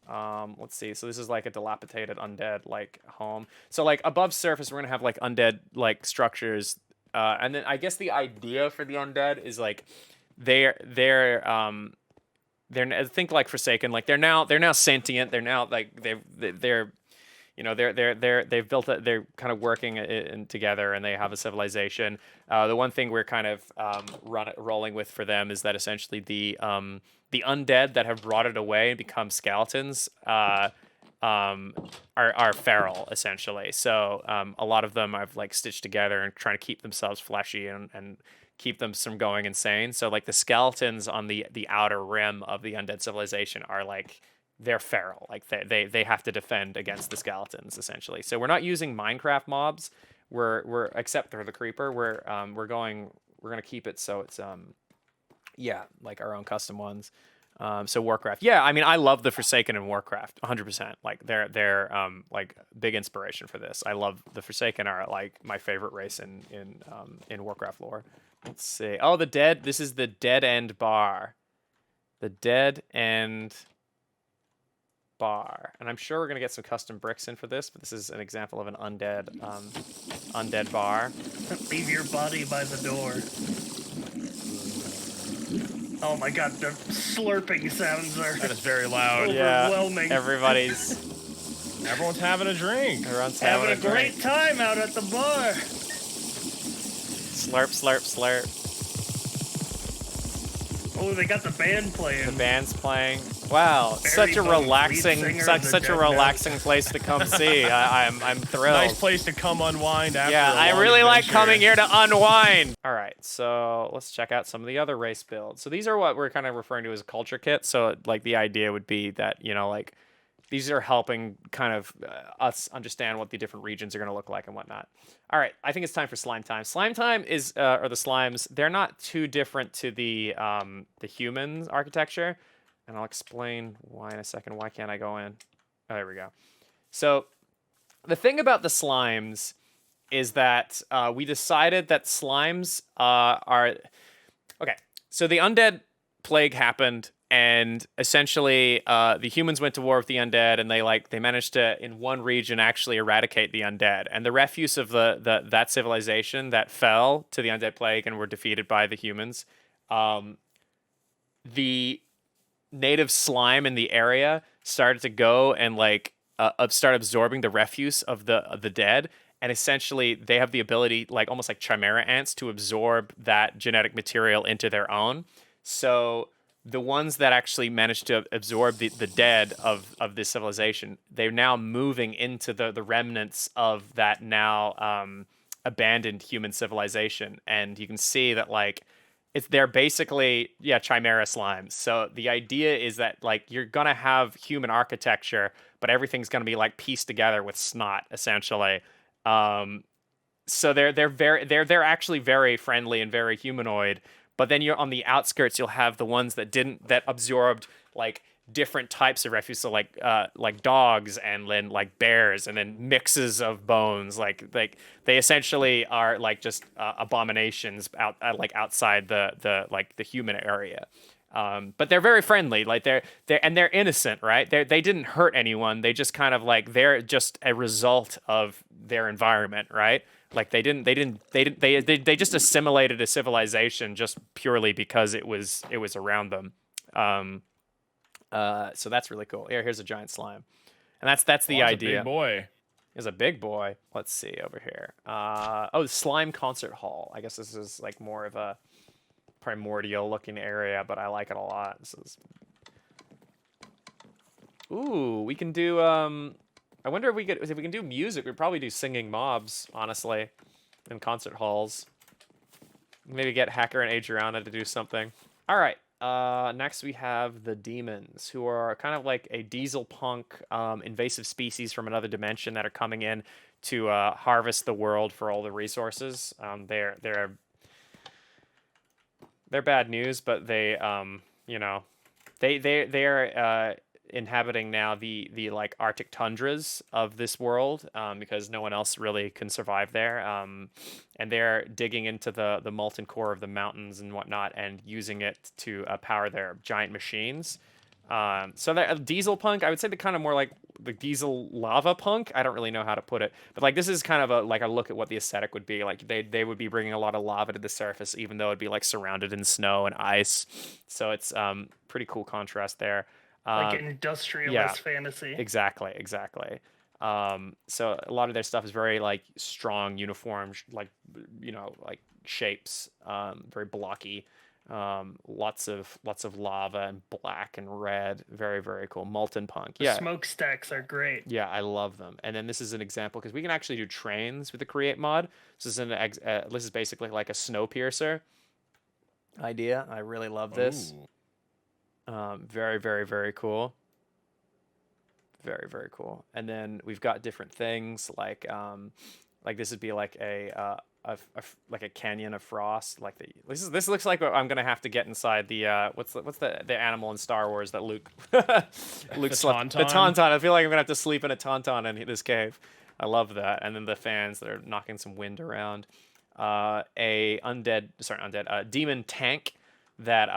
Let's see. So this is like a dilapidated undead like home. So like above surface, we're gonna have like undead like structures, and then I guess the idea for the undead is like they're think like Forsaken. Like they're now sentient. They're now like they're you know they've built they're kind of working in together, and they have a civilization. The one thing we're kind of rolling with for them is that essentially the undead that have rotted away and become skeletons are feral essentially. So a lot of them I've like stitched together and trying to keep themselves fleshy and keep them from going insane. So like the skeletons on the outer rim of the undead civilization are like they're feral. Like they have to defend against the skeletons essentially. So we're not using Minecraft mobs. We're except for the creeper. We're gonna keep it so it's yeah, like our own custom ones. So Warcraft. Yeah, I mean I love the Forsaken and Warcraft 100%. Like they're like big inspiration for this. I love the Forsaken are like my favorite race in Warcraft lore. Let's see. Oh, the dead. This is the Dead End Bar. The Dead End Bar. And I'm sure we're going to get some custom bricks in for this, but this is an example of an undead bar. Leave your body by the door. Oh my god, the slurping sounds are That is very loud. overwhelming. Yeah, Everyone's having a drink. everyone's having a drink. great time out at the bar. Slurp, slurp, slurp. Oh, they got the band playing. The band's playing. Wow, Barry such a Bones, lead relaxing, singer of the such a Dead relaxing place to come see. I'm thrilled. Nice place to come unwind after Yeah, a I long really like adventure. coming here to unwind. All right, so let's check out some of the other race builds. So these are what we're kind of referring to as culture kits. So like the idea would be that, you know, like these are helping kind of us understand what the different regions are going to look like and whatnot. All right, I think it's time for slime time. Slime time is, or the slimes, they're not too different to the humans architecture. And I'll explain why in a second. Why can't I go in? Oh, there we go. So the thing about the slimes is that we decided that slimes are... Okay, so the undead plague happened, and essentially the humans went to war with the undead, and they managed to, in one region, actually eradicate the undead. And the refuse of that civilization that fell to the undead plague and were defeated by the humans, the native slime in the area started to go and start absorbing the refuse of the dead, and essentially they have the ability, like almost like chimera ants, to absorb that genetic material into their own. So the ones that actually managed to absorb the dead of this civilization, they're now moving into the remnants of that now abandoned human civilization, and you can see that like they're basically chimera slimes. So the idea is that like you're gonna have human architecture, but everything's gonna be like pieced together with snot essentially. So they're actually very friendly and very humanoid. But then you're on the outskirts, you'll have the ones that absorbed like different types of refuse, so like dogs and then like bears and then mixes of bones. Like they essentially are like just abominations outside the human area. But they're very friendly. Like they're innocent, right? They didn't hurt anyone. They just kind of like they're just a result of their environment, right? Like they just assimilated a civilization just purely because it was around them. So that's really cool. Here's a giant slime, and that's the That's idea. a big boy. Is a big boy. Let's see over here. Oh, slime concert hall. I guess this is like more of a primordial looking area, but I like it a lot. This is. Ooh, we can do. I wonder if we can do music. We'd probably do singing mobs, honestly, in concert halls. Maybe get Hacker and Adriana to do something. All right. Next we have the demons, who are kind of like a diesel punk invasive species from another dimension that are coming in to harvest the world for all the resources. They're bad news, but they you know, they are inhabiting now the like Arctic tundras of this world because no one else really can survive there. And they're digging into the molten core of the mountains and whatnot and using it to power their giant machines. So that diesel punk, I would say they're kind of more like the diesel lava punk. I don't really know how to put it, but like this is kind of a look at what the aesthetic would be. Like they would be bringing a lot of lava to the surface, even though it'd be like surrounded in snow and ice. So it's pretty cool contrast there. Like industrialist fantasy. Exactly. So a lot of their stuff is very like strong, uniform, like like shapes, very blocky. Lots of lava and black and red. Very, very cool. Molten punk. The smokestacks are great. Yeah, I love them. And then this is an example because we can actually do trains with the create mod. This is basically like a Snowpiercer idea. I really love this. Ooh. Very, very, very cool. Very, very cool. And then we've got different things like this would be like a canyon of frost. Like this looks like I'm gonna have to get inside the what's the animal in Star Wars that Luke slept. The tauntaun. I feel like I'm gonna have to sleep in a tauntaun in this cave. I love that. And then the fans that are knocking some wind around. A demon tank that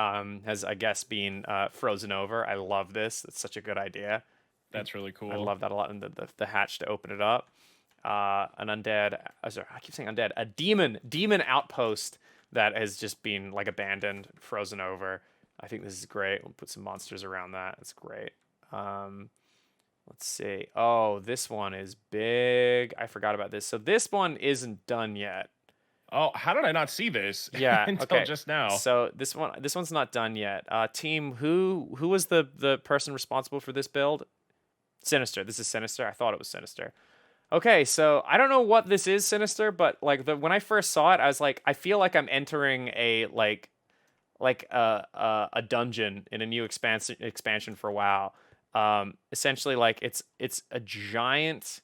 has, I guess, been frozen over. I love this. It's such a good idea. That's really cool. I love that a lot. And the hatch to open it up. An undead. Sorry, I keep saying undead. A demon outpost that has just been like abandoned, frozen over. I think this is great. We'll put some monsters around that. It's great. Let's see. Oh, this one is big. I forgot about this. So this one isn't done yet. Oh, how did I not see this? Yeah, until just now. So this one's not done yet. Team, who was the person responsible for this build? Sinister. This is Sinister. I thought it was Sinister. Okay, so I don't know what this is, Sinister, but like when I first saw it, I was like, I feel like I'm entering a a dungeon in a new expansion for WoW. Essentially, like it's a giant,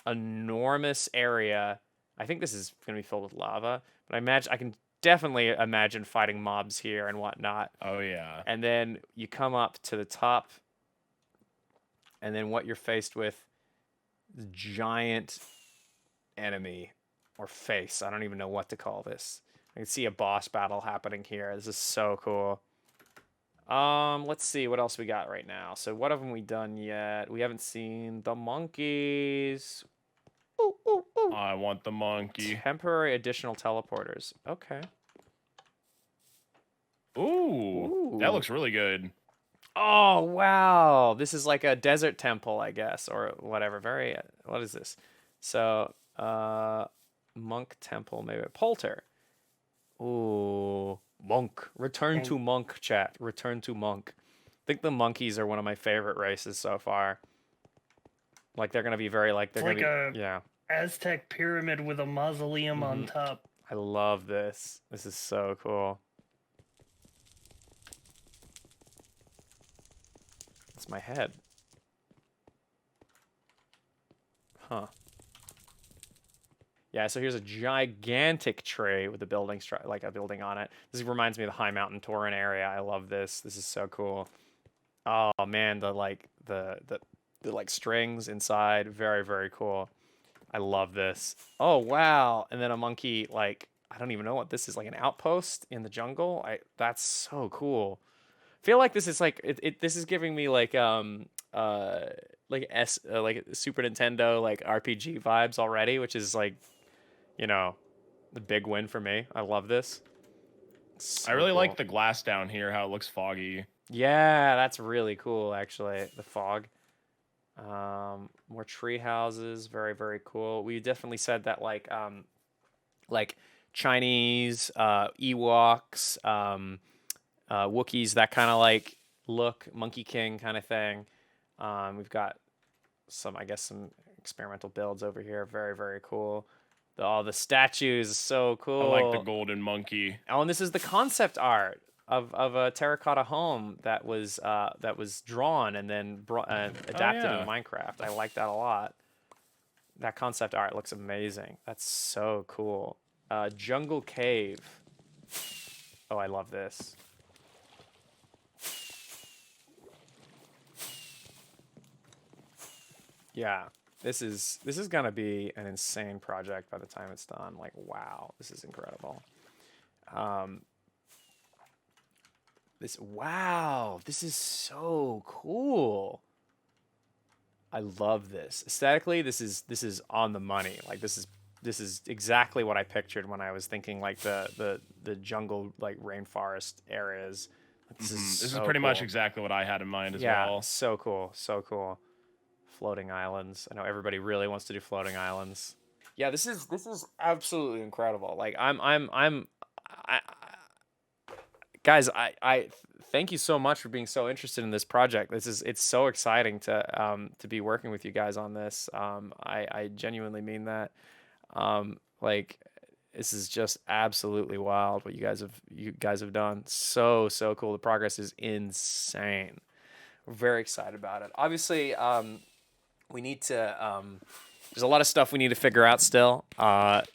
enormous area. I think this is going to be filled with lava, but I can definitely imagine fighting mobs here and whatnot. Oh, yeah. And then you come up to the top, and then what you're faced with is giant enemy or face. I don't even know what to call this. I can see a boss battle happening here. This is so cool. Let's see what else we got right now. So what haven't we done yet? We haven't seen the monkeys. Ooh, ooh, ooh. I want the monkey. Temporary additional teleporters. Okay. Ooh, that looks really good. Oh, wow. This is like a desert temple, I guess, or whatever. What is this? So, monk temple, maybe. Polter. Ooh, monk. Return to monk, chat. Return to monk. I think the monkeys are one of my favorite races so far. Like, they're going to be very, like, they're going to be, yeah. Aztec pyramid with a mausoleum on top. I love this. This is so cool. It's my head. Huh. Yeah, so here's a gigantic tree with a building on it. This reminds me of the High Mountain Tauren area. I love this. This is so cool. Oh man, the strings inside, very, very cool. I love this. Oh wow. And then a monkey, like, I don't even know what this is, like an outpost in the jungle. That's so cool. feel like this is like this is giving me like like Super Nintendo like RPG vibes already, which is like, you know, the big win for me. I love this. I really cool. like the glass down here, how it looks foggy. Yeah, that's really cool actually. The fog. More tree houses, very very cool. We definitely said that like Chinese, Ewoks, Wookiees, that kind of like look, Monkey King kind of thing. We've got some, I guess, some experimental builds over here. Very, very cool. All the statues, so cool. I like the golden monkey. Oh, and this is the concept art of a terracotta home that was drawn and then adapted yeah. in Minecraft. I like that a lot. That concept art looks amazing. That's so cool. Jungle cave. Oh, I love this. Yeah, this is gonna be an insane project by the time it's done. Like, wow, this is incredible. This is so cool. I love this. Aesthetically, this is on the money. Like this is exactly what I pictured when I was thinking like the jungle, like rainforest areas. This is so pretty much cool. exactly what I had in mind as Yeah, well. so cool, so cool. Floating islands. I know everybody really wants to do floating islands. Yeah, this is absolutely incredible. Like guys, I thank you so much for being so interested in this project. It's so exciting to be working with you guys on this. I genuinely mean that. Like this is just absolutely wild what you guys have done. So cool. The progress is insane. We're very excited about it. Obviously, we need to there's a lot of stuff we need to figure out still.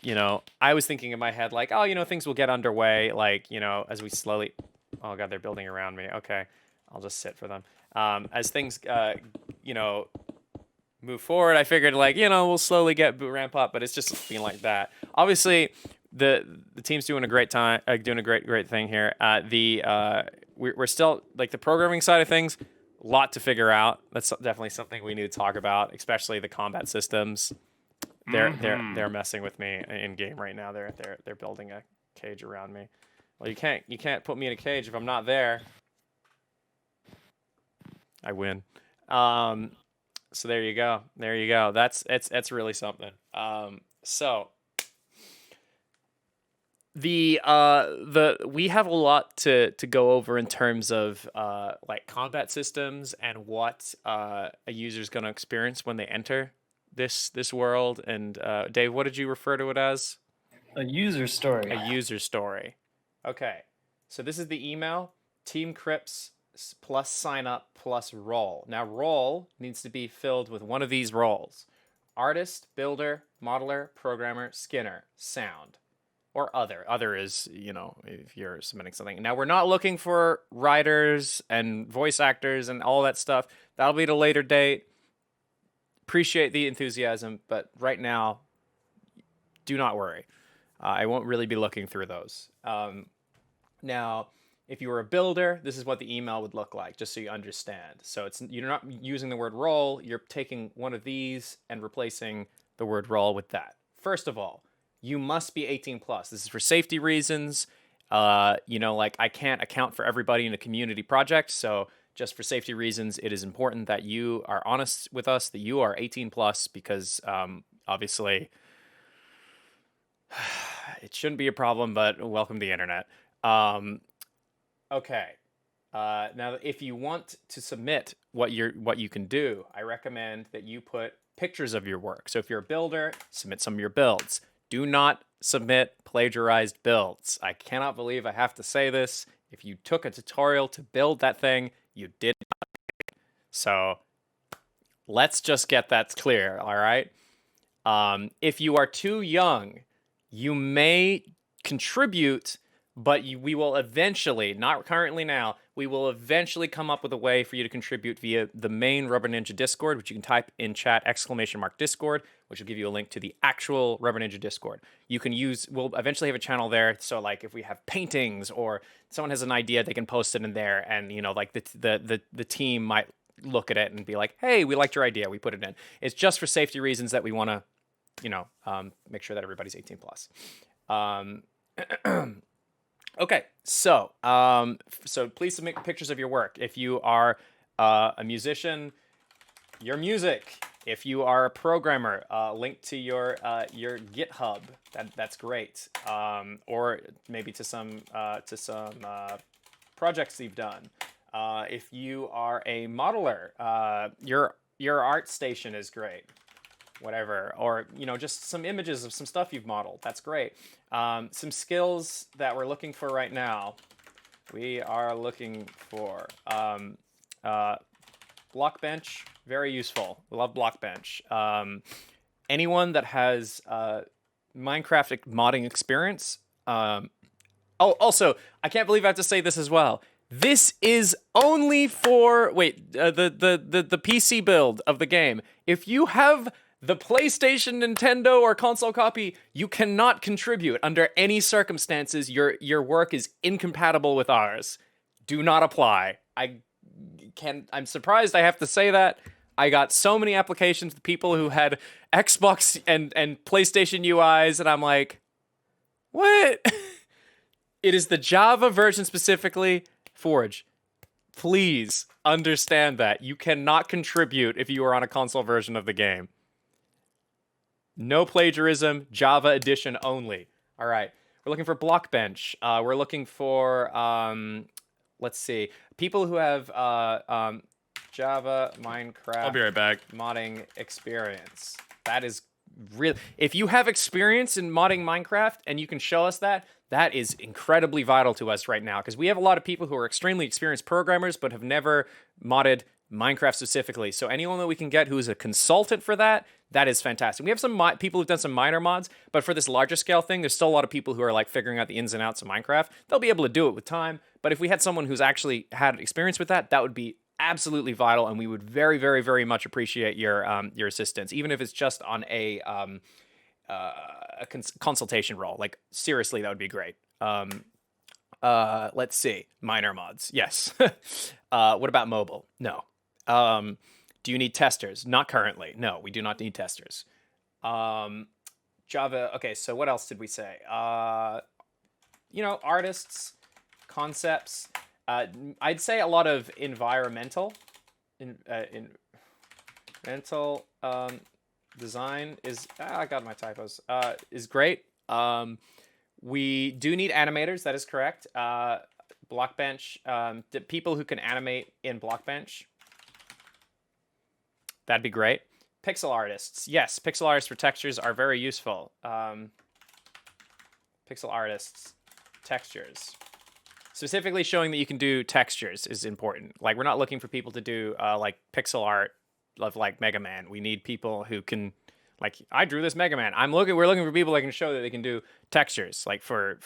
You know, I was thinking in my head like, oh, you know, things will get underway like, you know, as we slowly oh god, they're building around me. Okay. I'll just sit for them. As things you know, move forward, I figured like, you know, we'll slowly ramp up, but it's just being like that. Obviously, the team's doing a great time, doing a great thing here. We're still like the programming side of things, a lot to figure out. That's definitely something we need to talk about, especially the combat systems. They're messing with me in game right now. They're building a cage around me. Well, you can't put me in a cage if I'm not there. I win. So there you go. There you go. That's really something. So we have a lot to go over in terms of like combat systems and what a user's going to experience when they enter this world. And Dave, what did you refer to it as? A user story. A user story. Okay. So this is the email, teamcrypts+signup+role. Now, role needs to be filled with one of these roles: artist, builder, modeler, programmer, skinner, sound, or other. Other is, you know, if you're submitting something. Now, we're not looking for writers and voice actors and all that stuff. That'll be at a later date. Appreciate the enthusiasm, but right now, do not worry. I won't really be looking through those. Now, if you were a builder, this is what the email would look like, just so you understand. So you're not using the word role, you're taking one of these and replacing the word role with that. First of all, you must be 18 plus. This is for safety reasons. You know, like I can't account for everybody in a community project, so just for safety reasons, it is important that you are honest with us, that you are 18 plus, because obviously it shouldn't be a problem, but welcome to the internet. Okay. Now, if you want to submit what you can do, I recommend that you put pictures of your work. So if you're a builder, submit some of your builds. Do not submit plagiarized builds. I cannot believe I have to say this. If you took a tutorial to build that thing, you did not. So let's just get that clear, all right? If you are too young, you may contribute, but we will eventually, not currently now, we will eventually come up with a way for you to contribute via the main Rubber Ninja Discord, which you can type in chat !Discord. which will give you a link to the actual Rubber Ninja Discord. We'll eventually have a channel there. So like if we have paintings or someone has an idea, they can post it in there, and like the team might look at it and be like, hey, we liked your idea, we put it in. It's just for safety reasons that we want to make sure that everybody's 18 plus. Okay, so please submit pictures of your work. If you are a musician, your music. If you are a programmer, link to your GitHub. That's great. Or maybe to some projects you've done. If you are a modeler, your art station is great. Whatever, or just some images of some stuff you've modeled. That's great. Some skills that we're looking for right now. We are looking for block bench, very useful. Love block bench. Anyone that has Minecraft modding experience. Also, I can't believe I have to say this as well. This is only for the PC build of the game. If you have the PlayStation, Nintendo, or console copy, you cannot contribute under any circumstances. Your work is incompatible with ours. Do not apply. I'm surprised I have to say that. I got so many applications with people who had Xbox and PlayStation UIs, and I'm like, what? It is the Java version specifically. Forge, please understand that. You cannot contribute if you are on a console version of the game. No plagiarism, Java edition only. All right. We're looking for Blockbench. We're looking for, let's see, people who have Java, Minecraft. I'll be right back. Modding experience. That is real. If you have experience in modding Minecraft and you can show us that, that is incredibly vital to us right now, because we have a lot of people who are extremely experienced programmers but have never modded Minecraft specifically. So anyone that we can get who is a consultant for that, that is fantastic. We have some people who've done some minor mods, but for this larger scale thing, there's still a lot of people who are like figuring out the ins and outs of Minecraft. They'll be able to do it with time, but if we had someone who's actually had experience with that, that would be absolutely vital, and we would very, very, very much appreciate your assistance, even if it's just on a consultation role. Like, seriously, that would be great. Let's see. Minor mods. Yes. What about mobile? No. Do you need testers? Not currently. No, we do not need testers. Java. Okay, so what else did we say? Artists, concepts. I'd say a lot of environmental. Environmental design is... I got my typos. Is great. We do need animators. That is correct. Blockbench. The people who can animate in Blockbench. That'd be great. Pixel artists. Yes, pixel artists for textures are very useful. Pixel artists. Textures. Specifically showing that you can do textures is important. Like, we're not looking for people to do like pixel art of like Mega Man. We need people who can, like, I drew this Mega Man. We're looking for people that can show that they can do textures, like for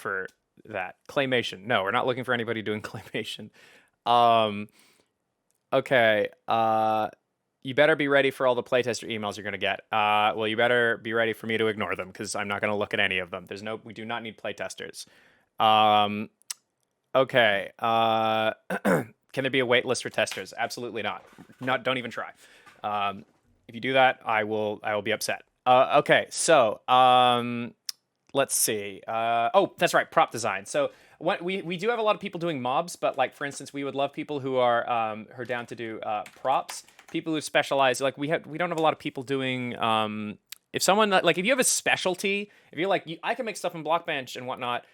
that. Claymation. No, we're not looking for anybody doing claymation. Okay. You better be ready for all the playtester emails you're going to get. Well, you better be ready for me to ignore them, because I'm not going to look at any of them. We do not need playtesters. Okay. Can there be a wait list for testers? Absolutely not. Don't even try. If you do that, I will be upset. Okay. So, let's see. Oh, that's right. Prop design. So we do have a lot of people doing mobs, but like, for instance, we would love people who are down to do props. People who specialize, like we don't have a lot of people doing, if someone, like, if you have a specialty, if you're like, I can make stuff in Blockbench and whatnot,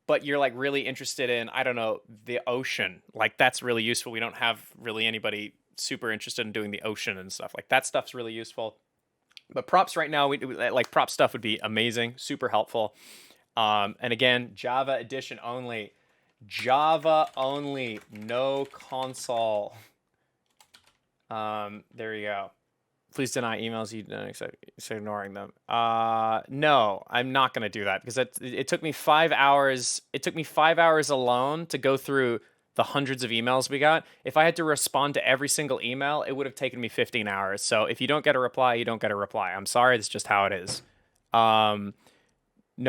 but you're like really interested in, I don't know, the ocean, like, that's really useful. We don't have really anybody super interested in doing the ocean and stuff. Like, that stuff's really useful. But props right now, like, prop stuff would be amazing, super helpful. And again, Java edition only. Java only, no console. There you go. Please deny emails you don't accept, ignoring them. No, I'm not going to do that, because it took me 5 hours. It took me 5 hours alone to go through the hundreds of emails we got, if I had to respond to every single email, it would have taken me 15 hours. So if you don't get a reply, you don't get a reply. I'm sorry, that's just how it is. No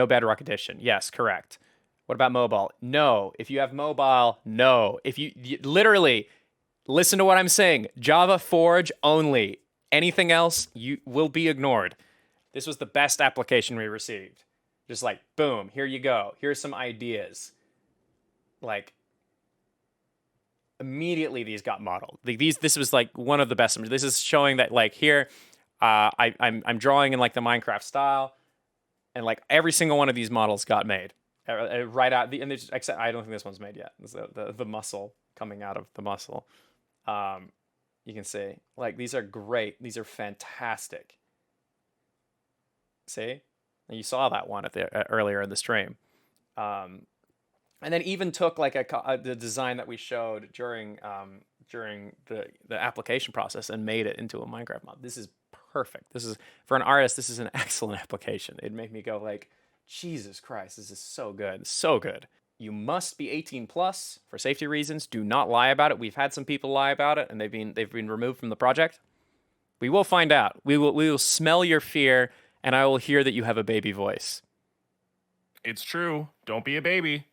bedrock edition. Yes, correct. What about mobile? No. If you have mobile, no. If you literally listen to what I'm saying, Java Forge only. Anything else, you will be ignored. This was the best application we received. Just like, boom, here you go. Here's some ideas. Like, immediately these got modeled. This was like one of the best. This is showing that like here, I'm drawing in like the Minecraft style, and like every single one of these models got made right out. And except I don't think this one's made yet. It's the muscle coming out of the muscle. You can see like these are great. These are fantastic. See, and you saw that one earlier in the stream. And then even took like the design that we showed during the application process and made it into a Minecraft mod. This is perfect. This is, for an artist, this is an excellent application. It made me go like, Jesus Christ, this is so good. So good. You must be 18 plus for safety reasons. Do not lie about it. We've had some people lie about it and they've been removed from the project. We will find out. We will smell your fear and I will hear that you have a baby voice. It's true. Don't be a baby.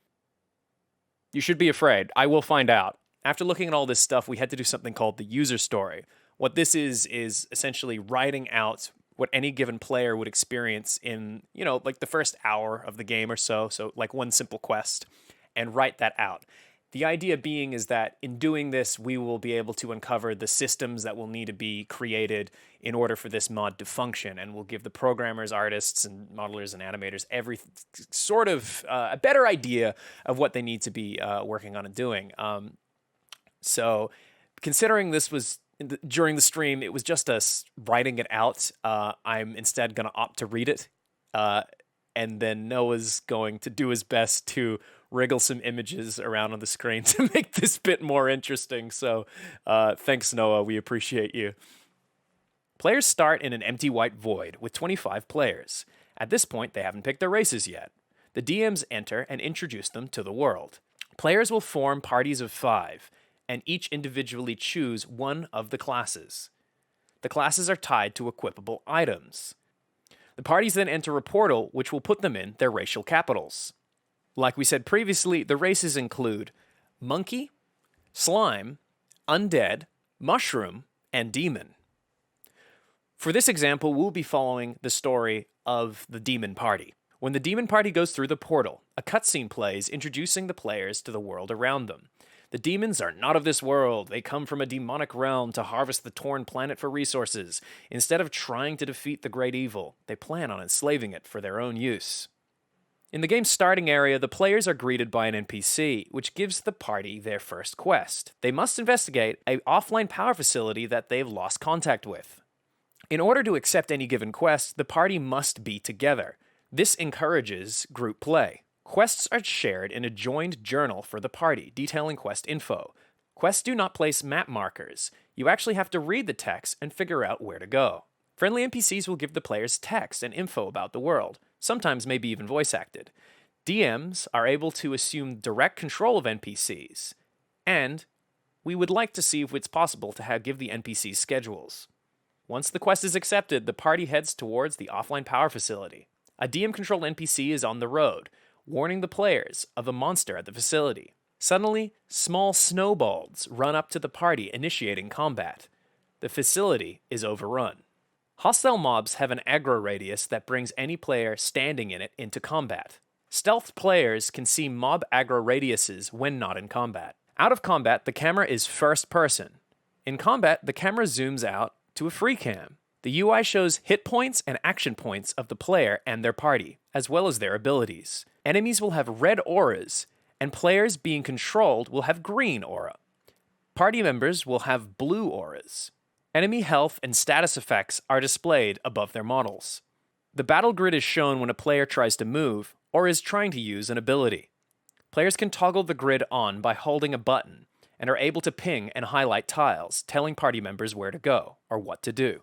You should be afraid. I will find out. After looking at all this stuff, we had to do something called the user story. What this is essentially writing out what any given player would experience in, like the first hour of the game or so. So like one simple quest, and write that out. The idea being is that in doing this, we will be able to uncover the systems that will need to be created in order for this mod to function, and we'll give the programmers, artists, and modelers and animators every sort of a better idea of what they need to be working on and doing. So considering this was during the stream, it was just us writing it out. I'm instead going to opt to read it, and then Noah's going to do his best to wriggle some images around on the screen to make this bit more interesting. So thanks, Noah. We appreciate you. Players start in an empty white void with 25 players. At this point, they haven't picked their races yet. The DMs enter and introduce them to the world. Players will form parties of 5, and each individually choose one of the classes. The classes are tied to equipable items. The parties then enter a portal which will put them in their racial capitals. Like we said previously, the races include monkey, slime, undead, mushroom, and demon. For this example, we'll be following the story of the demon party. When the demon party goes through the portal, a cutscene plays introducing the players to the world around them. The demons are not of this world. They come from a demonic realm to harvest the torn planet for resources. Instead of trying to defeat the great evil, they plan on enslaving it for their own use. In the game's starting area, the players are greeted by an NPC, which gives the party their first quest. They must investigate an offline power facility that they've lost contact with. In order to accept any given quest, the party must be together. This encourages group play. Quests are shared in a joined journal for the party, detailing quest info. Quests do not place map markers. You actually have to read the text and figure out where to go. Friendly NPCs will give the players text and info about the world, sometimes maybe even voice acted. DMs are able to assume direct control of NPCs, and we would like to see if it's possible to give the NPCs schedules. Once the quest is accepted, the party heads towards the offline power facility. A DM-controlled NPC is on the road, warning the players of a monster at the facility. Suddenly, small snowballs run up to the party, initiating combat. The facility is overrun. Hostile mobs have an aggro radius that brings any player standing in it into combat. Stealth players can see mob aggro radiuses when not in combat. Out of combat, the camera is first person. In combat, the camera zooms out to a free cam. The UI shows hit points and action points of the player and their party, as well as their abilities. Enemies will have red auras, and players being controlled will have green aura. Party members will have blue auras. Enemy health and status effects are displayed above their models. The battle grid is shown when a player tries to move or is trying to use an ability. Players can toggle the grid on by holding a button and are able to ping and highlight tiles, telling party members where to go or what to do.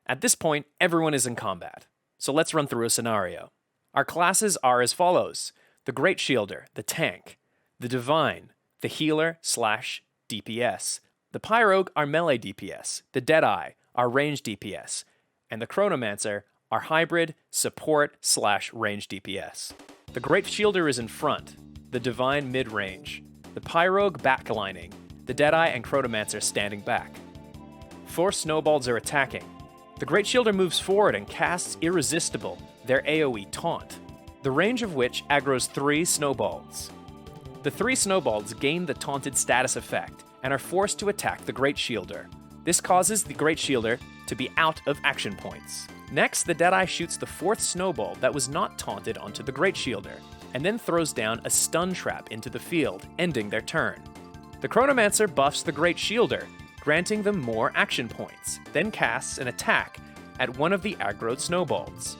At this point, everyone is in combat. So let's run through a scenario. Our classes are as follows: the Great Shielder, the Tank, the Divine, the healer/DPS. The Pyrogue are melee DPS, the Deadeye are range DPS, and the Chronomancer are hybrid support/range DPS. The Great Shielder is in front, the Divine mid-range, the Pyrogue backlining, the Deadeye and Chronomancer standing back. 4 snowballs are attacking. The Great Shielder moves forward and casts Irresistible, their AoE taunt, the range of which aggroes 3 snowballs. The 3 snowballs gain the taunted status effect and are forced to attack the Great Shielder. This causes the Great Shielder to be out of action points. Next, the Deadeye shoots the 4th snowball that was not taunted onto the Great Shielder, and then throws down a stun trap into the field, ending their turn. The Chronomancer buffs the Great Shielder, granting them more action points, then casts an attack at one of the aggroed snowballs.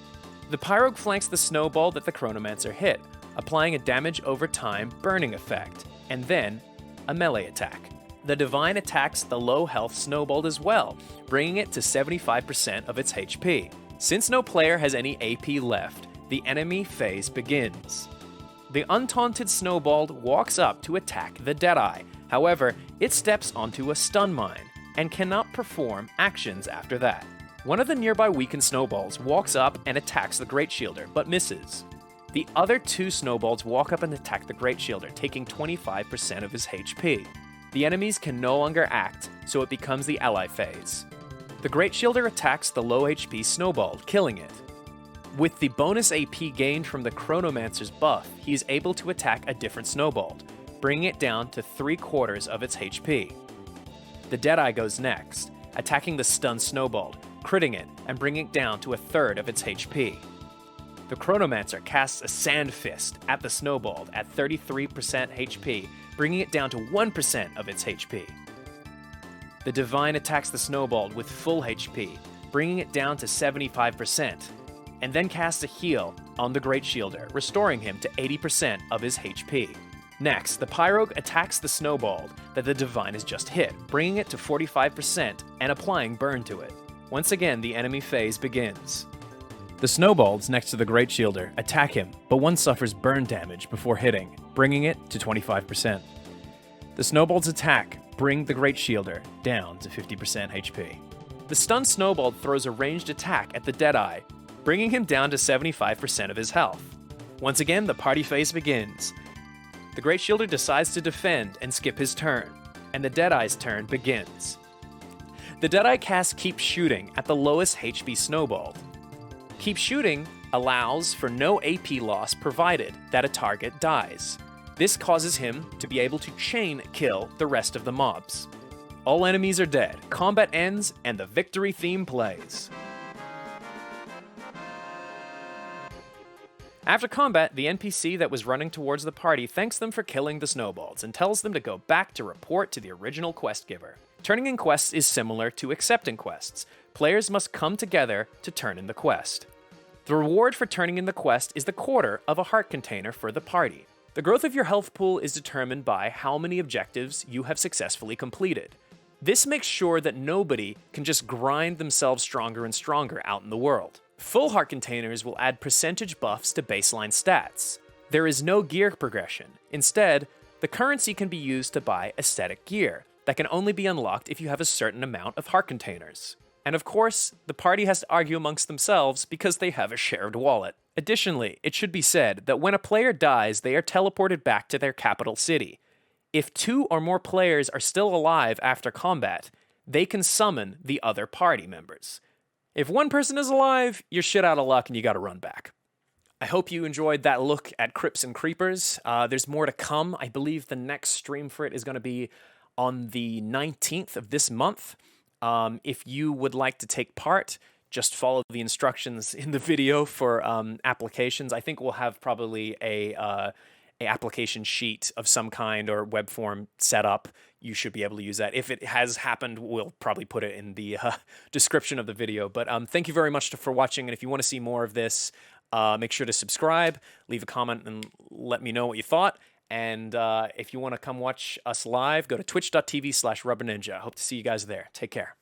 The Pyrogue flanks the snowball that the Chronomancer hit, applying a damage over time burning effect, and then a melee attack. The Divine attacks the low health snowball as well, bringing it to 75% of its HP. Since no player has any AP left, the enemy phase begins. The untaunted snowball walks up to attack the Deadeye. However, it steps onto a stun mine and cannot perform actions after that. One of the nearby weakened snowballs walks up and attacks the Great Shielder, but misses. The other 2 snowballs walk up and attack the Great Shielder, taking 25% of his HP. The enemies can no longer act, so it becomes the ally phase. The Great Shielder attacks the low HP snowball, killing it. With the bonus AP gained from the Chronomancer's buff, he is able to attack a different snowball, bringing it down to 3/4 of its HP. The Deadeye goes next, attacking the stunned snowball, critting it, and bringing it down to 1/3 of its HP. The Chronomancer casts a Sand Fist at the snowball at 33% HP, bringing it down to 1% of its HP. The Divine attacks the snowball with full HP, bringing it down to 75%, and then casts a heal on the Great Shielder, restoring him to 80% of his HP. Next, the Pyrogue attacks the snowball that the Divine has just hit, bringing it to 45% and applying burn to it. Once again, the enemy phase begins. The snowballs next to the Great Shielder attack him, but one suffers burn damage before hitting, bringing it to 25%. The snowballs attack bring the Great Shielder down to 50% HP. The stunned snowball throws a ranged attack at the Deadeye, bringing him down to 75% of his health. Once again, the party phase begins. The Great Shielder decides to defend and skip his turn, and the Deadeye's turn begins. The Deadeye cast Keep Shooting at the lowest HP snowball. Keep Shooting allows for no AP loss provided that a target dies. This causes him to be able to chain kill the rest of the mobs. All enemies are dead, combat ends, and the victory theme plays. After combat, the NPC that was running towards the party thanks them for killing the snowballs and tells them to go back to report to the original quest giver. Turning in quests is similar to accepting quests. Players must come together to turn in the quest. The reward for turning in the quest is the quarter of a heart container for the party. The growth of your health pool is determined by how many objectives you have successfully completed. This makes sure that nobody can just grind themselves stronger and stronger out in the world. Full heart containers will add percentage buffs to baseline stats. There is no gear progression. Instead, the currency can be used to buy aesthetic gear that can only be unlocked if you have a certain amount of heart containers. And of course, the party has to argue amongst themselves because they have a shared wallet. Additionally, it should be said that when a player dies, they are teleported back to their capital city. If 2 or more players are still alive after combat, they can summon the other party members. If one person is alive, you're shit out of luck and you gotta run back. I hope you enjoyed that look at Crypts and Creepers. There's more to come. I believe the next stream for it is going to be on the 19th of this month. If you would like to take part, just follow the instructions in the video for applications. I think we'll have probably a application sheet of some kind or web form set up. You should be able to use that. If it has happened, we'll probably put it in the description of the video. But thank you very much for watching. And if you want to see more of this, make sure to subscribe, leave a comment, and let me know what you thought. And if you want to come watch us live, go to twitch.tv/rubberninja. Hope to see you guys there. Take care.